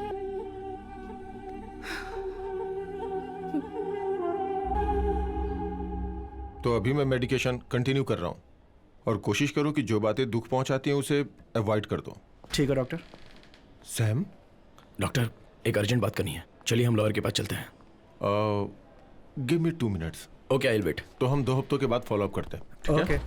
तो अभी मैं मेडिकेशन कंटिन्यू कर रहा हूँ और कोशिश करो कि जो बातें दुख पहुंचाती हैं उसे अवॉइड कर दो। ठीक है डॉक्टर। सैम, डॉक्टर एक अर्जेंट बात करनी है, चलिए हम लॉयर के पास चलते हैं। Give me 2 minutes. Okay, I will wait. तो हम 2 हफ्तों के बाद फॉलो अप करते हैं, ठीक है? ओके।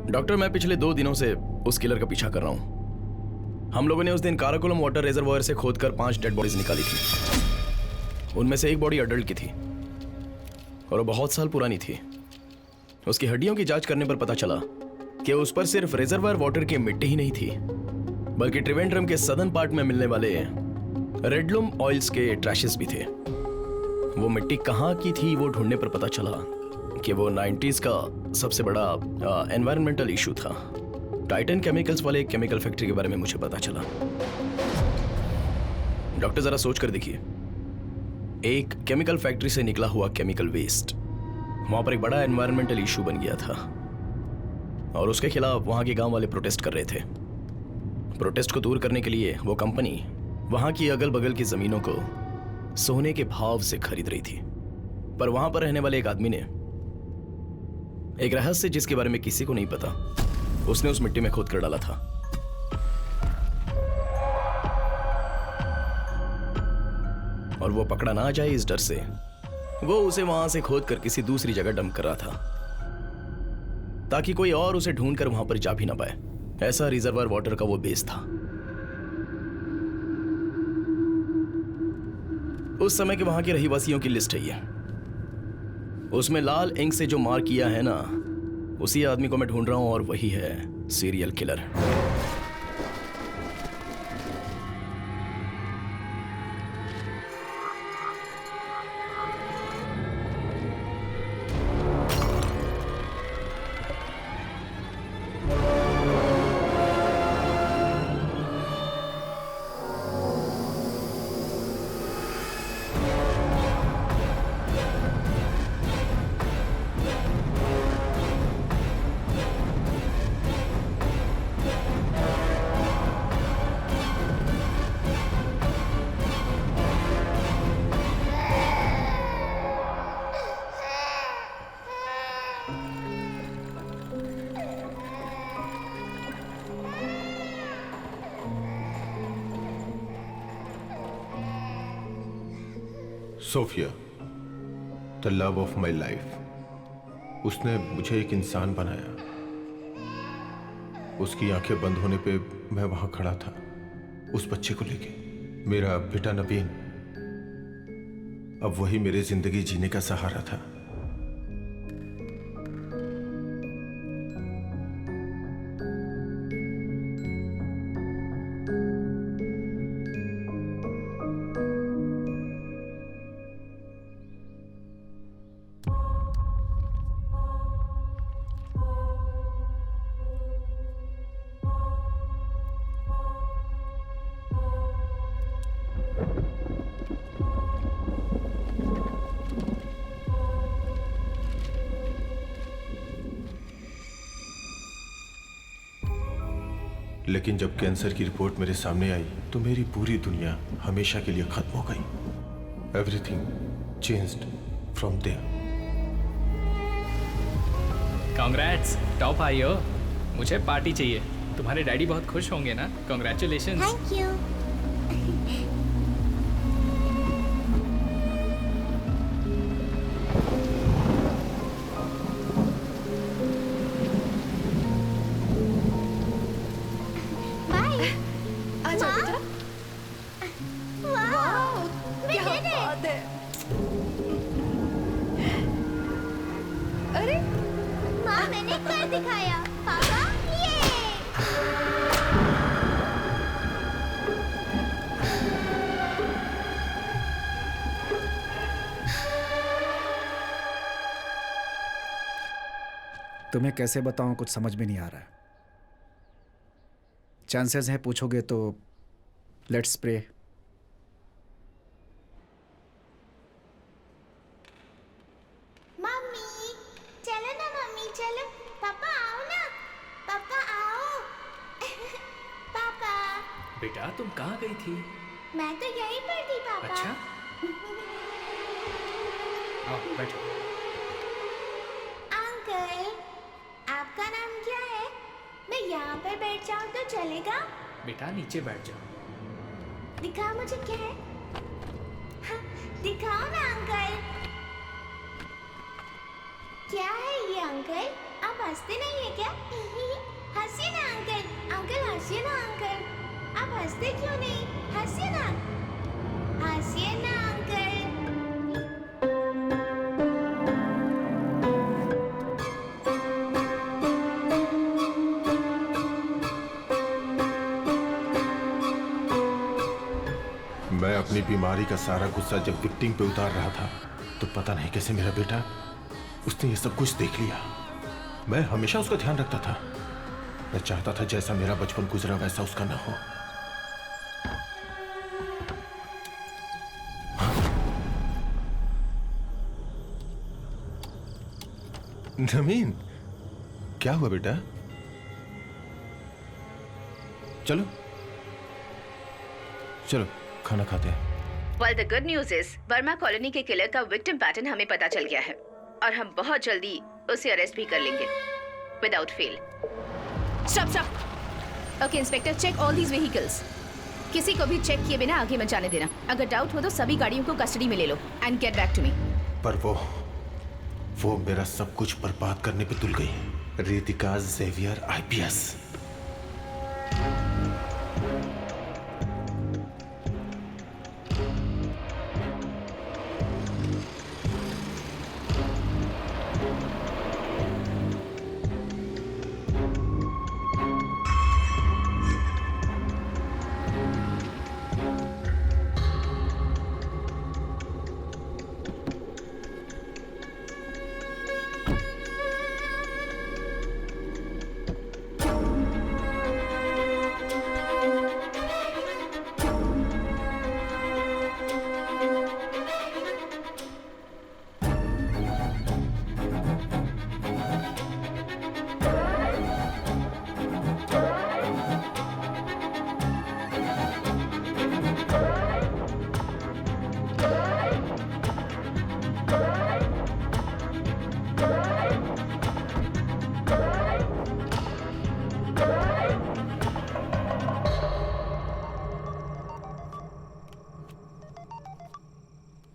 डॉक्टर, मैं पिछले 2 दिनों से उस किलर का पीछा कर रहा हूं। हम लोगों ने उस दिन काराकोलम वाटर रिजर्वायर से खोदकर 5 डेड बॉडीज निकाली थी। उनमें से एक बॉडी अडल्ट की थी और वो बहुत साल पुरानी थी। उसकी हड्डियों की जांच करने पर पता चला कि उस पर सिर्फ रिजर्वायर वाटर की मिट्टी ही नहीं थी, बल्कि त्रिवेंद्रम के सदर्न पार्ट में मिलने वाले रेडलूम ऑयल्स के ट्रैशेस भी थे। वो मिट्टी कहाँ की थी वो ढूंढने पर पता चला कि वो 90s का सबसे बड़ा एनवायरमेंटल इशू था। टाइटन केमिकल्स वाले एक केमिकल फैक्ट्री के बारे में मुझे पता चला। डॉक्टर जरा सोच कर देखिए, एक केमिकल फैक्ट्री से निकला हुआ केमिकल वेस्ट वहां पर एक बड़ा एनवायरमेंटल इशू बन गया था और उसके खिलाफ वहां के गांव वाले प्रोटेस्ट कर रहे थे। प्रोटेस्ट को दूर करने के लिए वो कंपनी वहां की अगल बगल की जमीनों को सोने के भाव से खरीद रही थी। पर वहां पर रहने वाले एक आदमी ने एक रहस्य जिसके बारे में किसी को नहीं पता, उसने उस मिट्टी में खोद कर डाला था। और वो पकड़ा ना जाए इस डर से वो उसे वहां से खोद कर किसी दूसरी जगह डंप कर रहा था, ताकि कोई और उसे ढूंढकर वहां पर जा भी ना पाए। ऐसा रिजर्वायर वाटर का वो बेस था। उस समय के वहां के रहीवासियों की लिस्ट है ये। उसमें लाल इंक से जो मार्क किया है ना, उसी आदमी को मैं ढूंढ रहा हूं और वही है serial killer. Sophia, the love of my life. उसने मुझे एक इंसान बनाया। उसकी आंखें बंद होने पे मैं वहां खड़ा था उस बच्चे को लेके। मेरा बेटा नवीन अब वही मेरे जिंदगी जीने का सहारा था। लेकिन जब कैंसर की रिपोर्ट मेरे सामने आई तो मेरी पूरी दुनिया हमेशा के लिए खत्म हो गई। Everything changed from there. Congrats, top आई हो। मुझे पार्टी चाहिए। तुम्हारे डैडी बहुत खुश होंगे ना। कांग्रेचुलेशंस। Thank you. तुम्हें कैसे बताऊं, कुछ समझ में नहीं आ रहा है। चांसेस हैं पूछोगे तो लेट्स प्रे। मम्मी चलो ना, मम्मी चलो। पापा आओ ना, पापा आओ। पापा। बेटा तुम कहाँ गई थी? मैं तो यहीं पर थी पापा। अच्छा। आओ बैठो। अंकल आपका नाम क्या है? मैं यहाँ पर बैठ जाऊँ तो चलेगा? बेटा नीचे बैठ जाओ। दिखाओ मुझे क्या है। हाँ, दिखाओ ना अंकल। क्या है ये अंकल? आप हंसते नहीं है क्या? हंसिए ना अंकल। अंकल हंसिए ना अंकल। आप हंसते क्यों नहीं? हंसिए ना। हंसिए ना अंकल। मैं अपनी बीमारी का सारा गुस्सा जब विक्टिम पे उतार रहा था तो पता नहीं कैसे मेरा बेटा, उसने ये सब कुछ देख लिया। मैं हमेशा उसका ध्यान रखता था। मैं चाहता था जैसा मेरा बचपन गुजरा वैसा उसका ना हो। नवीन, क्या हुआ बेटा? चलो चलो खाना खाते हैं। Well, the good news is, Verma colony के किलर का विक्टिम पैटर्न हमें पता चल गया है और हम बहुत जल्दी उसे अरेस्ट भी कर लेंगे without fail. Stop stop. Okay inspector, check all these vehicles. किसी को भी चेक किए बिना आगे मत जाने देना। अगर डाउट हो तो सभी गाड़ियों को कस्टडी में ले लो and get back to me. पर वो मेरा सब कुछ बर्बाद करने पे तुल गई। Ritika Xavier IPS।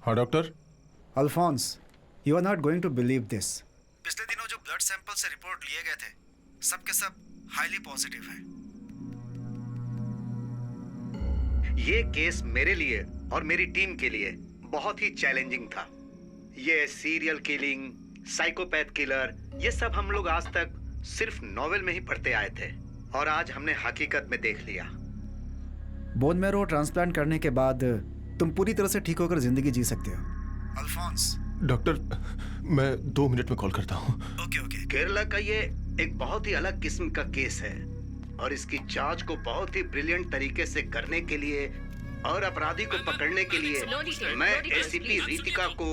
हाँ doctor. Alphonse, you are not going to believe this. पिछले दिनों जो ब्लड सैंपल से रिपोर्ट लिए गए थे, सब के सब हाईली पॉजिटिव हैं। ये केस मेरे लिए और मेरी टीम के लिए बहुत ही चैलेंजिंग था। ये सीरियल किलिंग, साइकोपैथ किलर, ये सब हम लोग आज तक सिर्फ नॉवेल में ही पढ़ते आए थे और आज हमने हकीकत में देख लिया। बोन मैरो ट्रांसप्लांट करने के बाद तुम पूरी तरह से ठीक होकर जिंदगी जी सकते हो। अल्फोंस। डॉक्टर, मैं 2 मिनट में कॉल करता हूँ। ओके। केरला का ये एक बहुत ही अलग किस्म का केस है और इसकी जांच को बहुत ही ब्रिलियंट तरीके से करने के लिए और अपराधी को पकड़ने के लिए मैं एसीपी रितिका को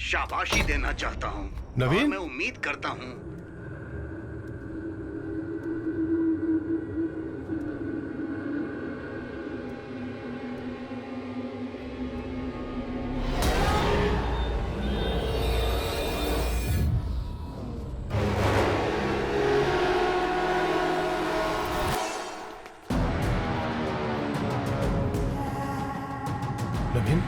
शाबाशी देना चाहता हूँ। नवीन? और मैं उम्मीद करता हूँ नवीन,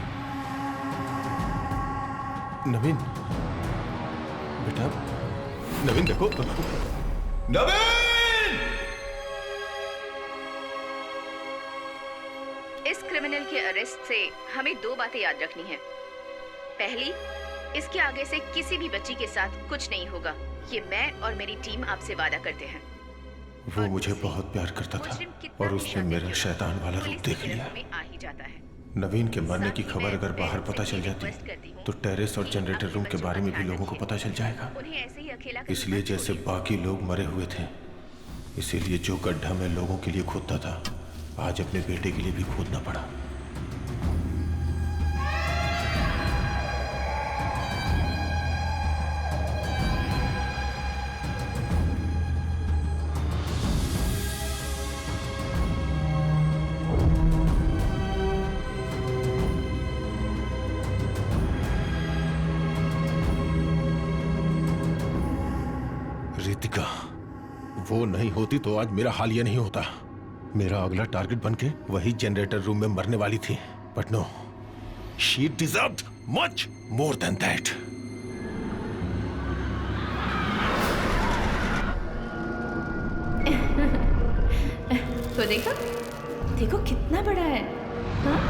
नवीन बेटा, नवीन देखो, नवीन! इस क्रिमिनल के अरेस्ट से हमें 2 बातें याद रखनी है। पहली, इसके आगे से किसी भी बच्ची के साथ कुछ नहीं होगा। ये मैं और मेरी टीम आपसे वादा करते हैं। वो मुझे बहुत प्यार करता था और उसने मेरा शैतान वाला रूप देख लिया। आ ही जाता है। नवीन के मरने की खबर अगर बाहर पता चल जाती तो टेरेस और जनरेटर रूम के बारे में भी लोगों को पता चल जाएगा। इसलिए जैसे बाकी लोग मरे हुए थे, इसीलिए जो गड्ढा मैं लोगों के लिए खोदता था, आज अपने बेटे के लिए भी खोदना पड़ा। रितिका, वो नहीं होती तो आज मेरा हाल ये नहीं होता। मेरा अगला टारगेट बनके वही जनरेटर रूम में मरने वाली थी, but no, she deserved much more than that. तो देखो, देखो कितना बड़ा है। हाँ?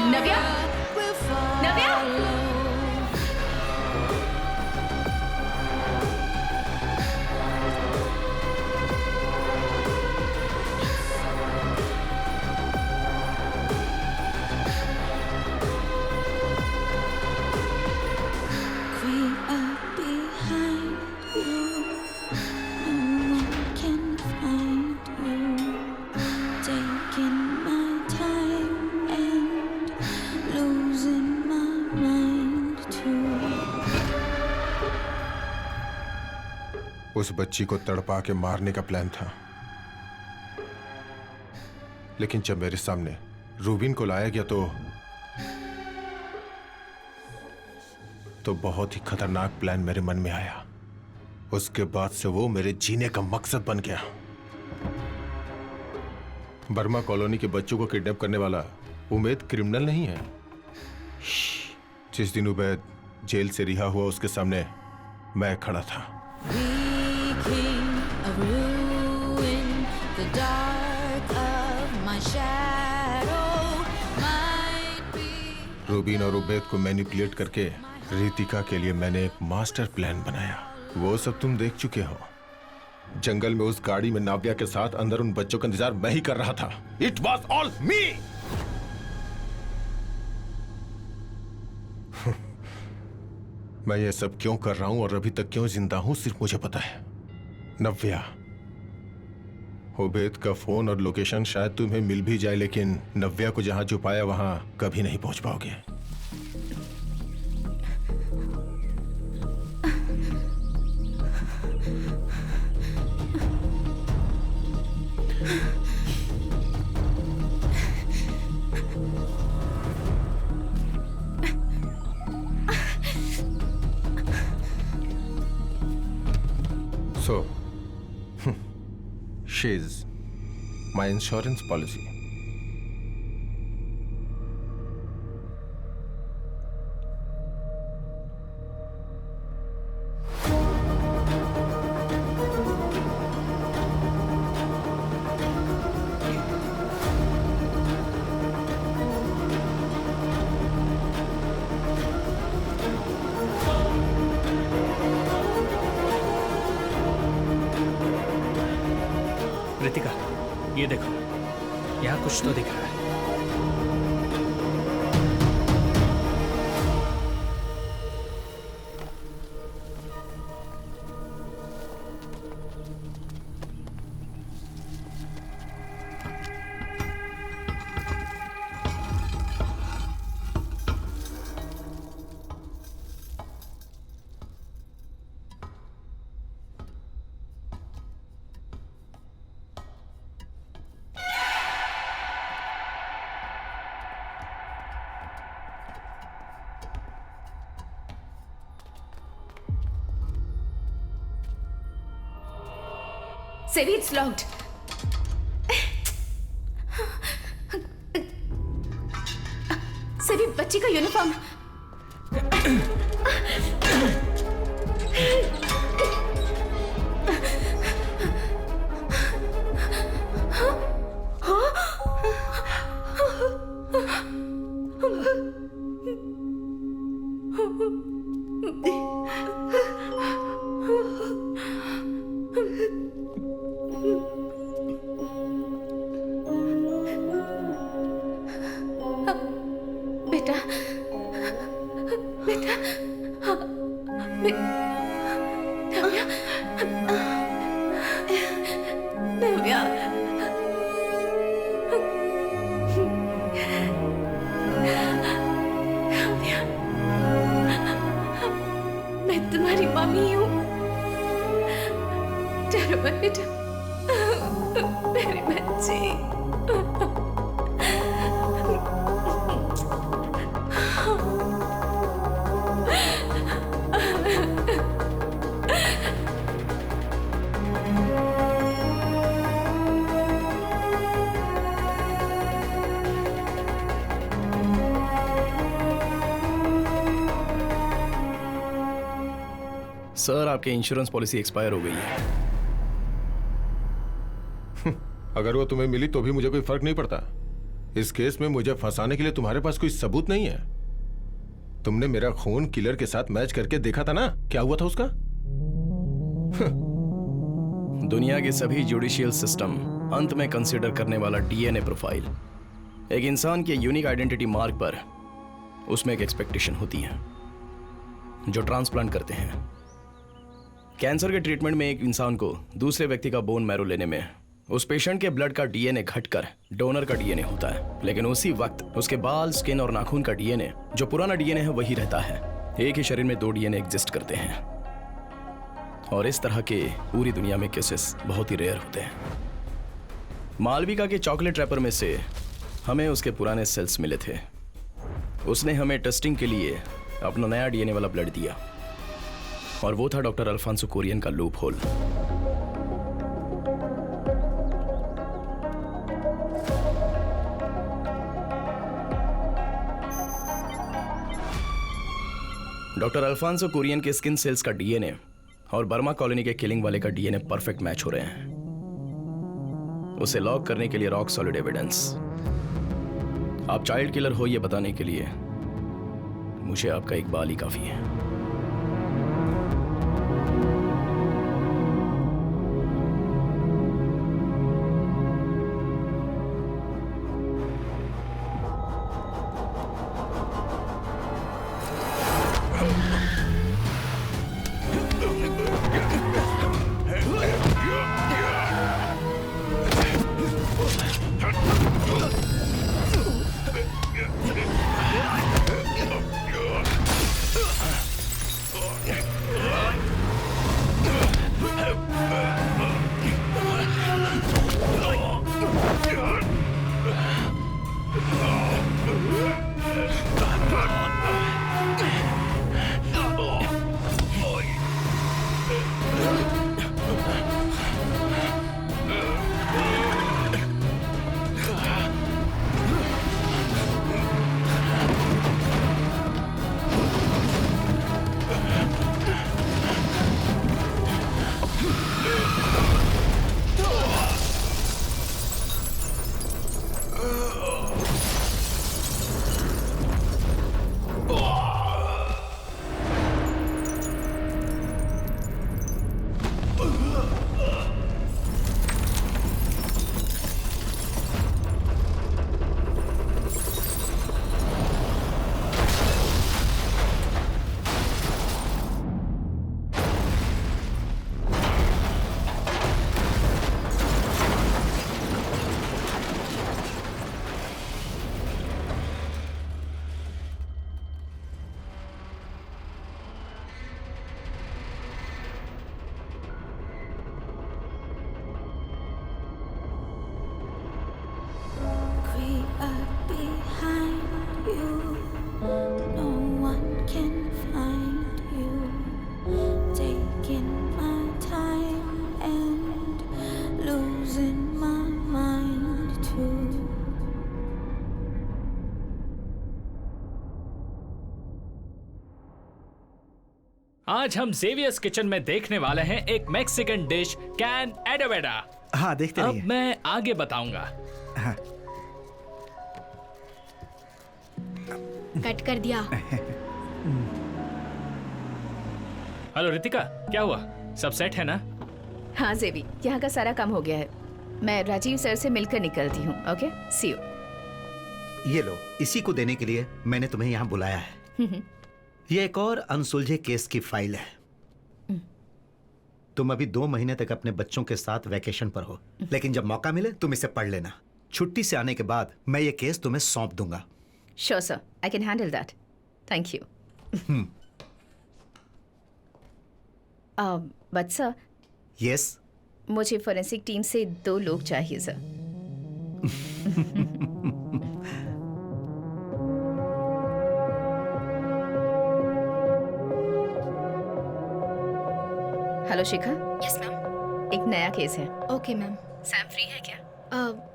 नव्या, नव्या, उस बच्ची को तड़पा के मारने का प्लान था, लेकिन जब मेरे सामने रूबिन को लाया गया तो बहुत ही खतरनाक प्लान मेरे मन में आया। उसके बाद से वो मेरे जीने का मकसद बन गया। बर्मा कॉलोनी के बच्चों को किडनैप करने वाला उमैद क्रिमिनल नहीं है। जिस दिन उमैद जेल से रिहा हुआ, उसके सामने मैं खड़ा था। रूबिन और उबैद को मैनिपुलेट करके रितिका के लिए मैंने एक मास्टर प्लान बनाया। वो सब तुम देख चुके हो। जंगल में उस गाड़ी में नाव्या के साथ अंदर उन बच्चों का इंतजार मैं ही कर रहा था। इट वॉज ऑल मी। मैं ये सब क्यों कर रहा हूं और अभी तक क्यों जिंदा हूं, सिर्फ मुझे पता है। नव्या, उबैद का फोन और लोकेशन शायद तुम्हें मिल भी जाए, लेकिन नव्या को जहां छुपाया वहां कभी नहीं पहुंच पाओगे। परचेज माई इंश्योरेंस पॉलिसी। रितिका, ये देखो, यहाँ कुछ तो दिख रहा है। Sevi, it's locked. Sevi, बच्ची का यूनिफॉर्म। बेटा, बेटा, नव्या, नव्या, नव्या, मैं तुम्हारी मम्मी हूँ। डरो मत बेटा, मेरे बच्चे। सर, आपकी इंश्योरेंस पॉलिसी एक्सपायर हो गई है। अगर वो तुम्हें मिली तो भी मुझे कोई फर्क नहीं पड़ता। इस केस में मुझे फंसाने के लिए तुम्हारे पास कोई सबूत नहीं है। तुमने मेरा खून किलर के साथ मैच करके देखा था ना, क्या हुआ था उसका? दुनिया के सभी जुडिशियल सिस्टम अंत में कंसीडर करने वाला डीएनए प्रोफाइल। एक इंसान के यूनिक आइडेंटिटी मार्क पर उसमें एक एक्सपेक्टेशन होती है जो ट्रांसप्लांट करते हैं। कैंसर के ट्रीटमेंट में एक इंसान को दूसरे व्यक्ति का बोन मैरो लेने में उस पेशेंट के ब्लड का डीएनए घटकर डोनर का डीएनए होता है, लेकिन उसी वक्त उसके बाल, स्किन और नाखून का डीएनए जो पुराना डीएनए है वही रहता है। एक ही शरीर में दो डीएनए एग्जिस्ट करते हैं और इस तरह के पूरी दुनिया में केसेस बहुत ही रेयर होते हैं। मालविका के चॉकलेट रैपर में से हमें उसके पुराने सेल्स मिले थे। उसने हमें टेस्टिंग के लिए अपना नया डीएनए वाला ब्लड दिया और वो था डॉक्टर अल्फांसो कुरियन का loophole. Doctor Alphonso Kurian के स्किन सेल्स का डीएनए और बर्मा कॉलोनी के किलिंग वाले का डीएनए परफेक्ट मैच हो रहे हैं। उसे लॉक करने के लिए रॉक सॉलिड एविडेंस। आप चाइल्ड किलर हो ये बताने के लिए मुझे आपका एक बाल ही काफी है। आज हम जेवियर्स किचन में देखने वाले हैं एक मैक्सिकन डिश कैन एडोवेडा। हाँ, देखते अब रहिए। मैं आगे बताऊंगा। हाँ। कट कर दिया। हेलो रितिका, क्या हुआ? सब सेट है ना? हाँ जेबी, यहाँ का सारा काम हो गया है। मैं राजीव सर से मिलकर निकलती हूँ। Okay, see you. ये लो, इसी को देने के लिए मैंने तुम्हें यहाँ बुलाया है। ये एक और अनसुलझे केस की फाइल है। तुम अभी 2 महीने तक अपने बच्चों के साथ वैकेशन पर हो, लेकिन जब मौका मिले तुम इसे पढ़ लेना। छुट्टी से आने के बाद मैं ये केस तुम्हें सौंप दूंगा। Sure sir, I can handle that. Thank you. But sir. Yes. मुझे फोरेंसिक टीम से 2 लोग चाहिए sir. Hello Shikha. Yes ma'am. एक नया केस है। Okay ma'am. सैम फ्री है क्या?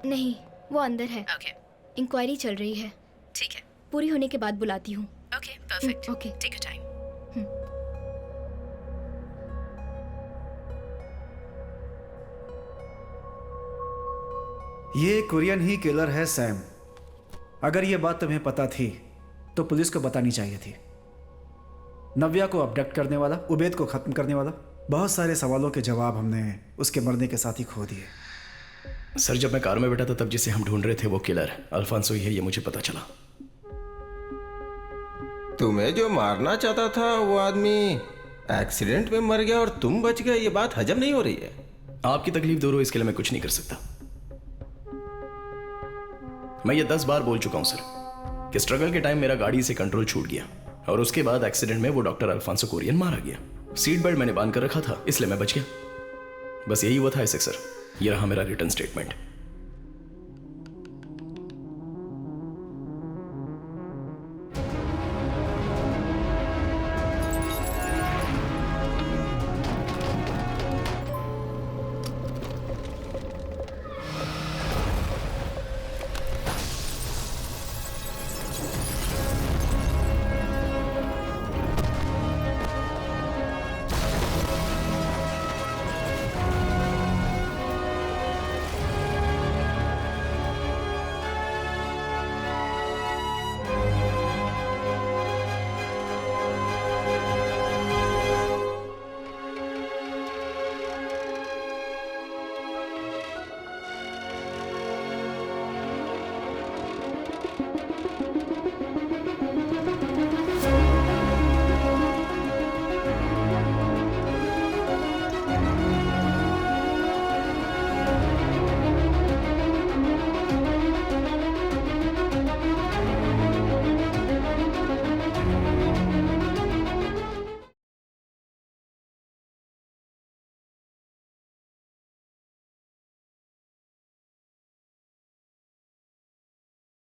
नहीं, वो अंदर है। ओके, इंक्वायरी चल रही है। ठीक है। पूरी होने के बाद बुलाती हूँ। Okay, perfect. Okay. Take your time. ये कोरियन ही किलर है सैम। अगर ये बात तुम्हें पता थी तो पुलिस को बतानी चाहिए थी। नव्या को अबडक्ट करने वाला, उबैद को खत्म करने वाला, बहुत सारे सवालों के जवाब हमने उसके मरने के साथ ही खो दिए। सर, जब मैं कार में बैठा था तब जिसे हम ढूंढ रहे थे वो किलर अल्फांसो ही है, ये मुझे पता चला। तुम्हें जो मारना चाहता था वो आदमी एक्सीडेंट में मर गया और तुम बच गए, ये बात हजम नहीं हो रही है। आपकी तकलीफ दूर हो इसके लिए मैं कुछ नहीं कर सकता। मैं ये 10 बार बोल चुका हूं सर कि स्ट्रगल के टाइम मेरा गाड़ी से कंट्रोल छूट गया और उसके बाद एक्सीडेंट में वो डॉक्टर अल्फांसो कोरियन मारा गया। सीट बेल्ट मैंने बांध कर रखा था इसलिए मैं बच गया। बस यही हुआ था ऐसे सर। ये रहा मेरा रिटर्न स्टेटमेंट।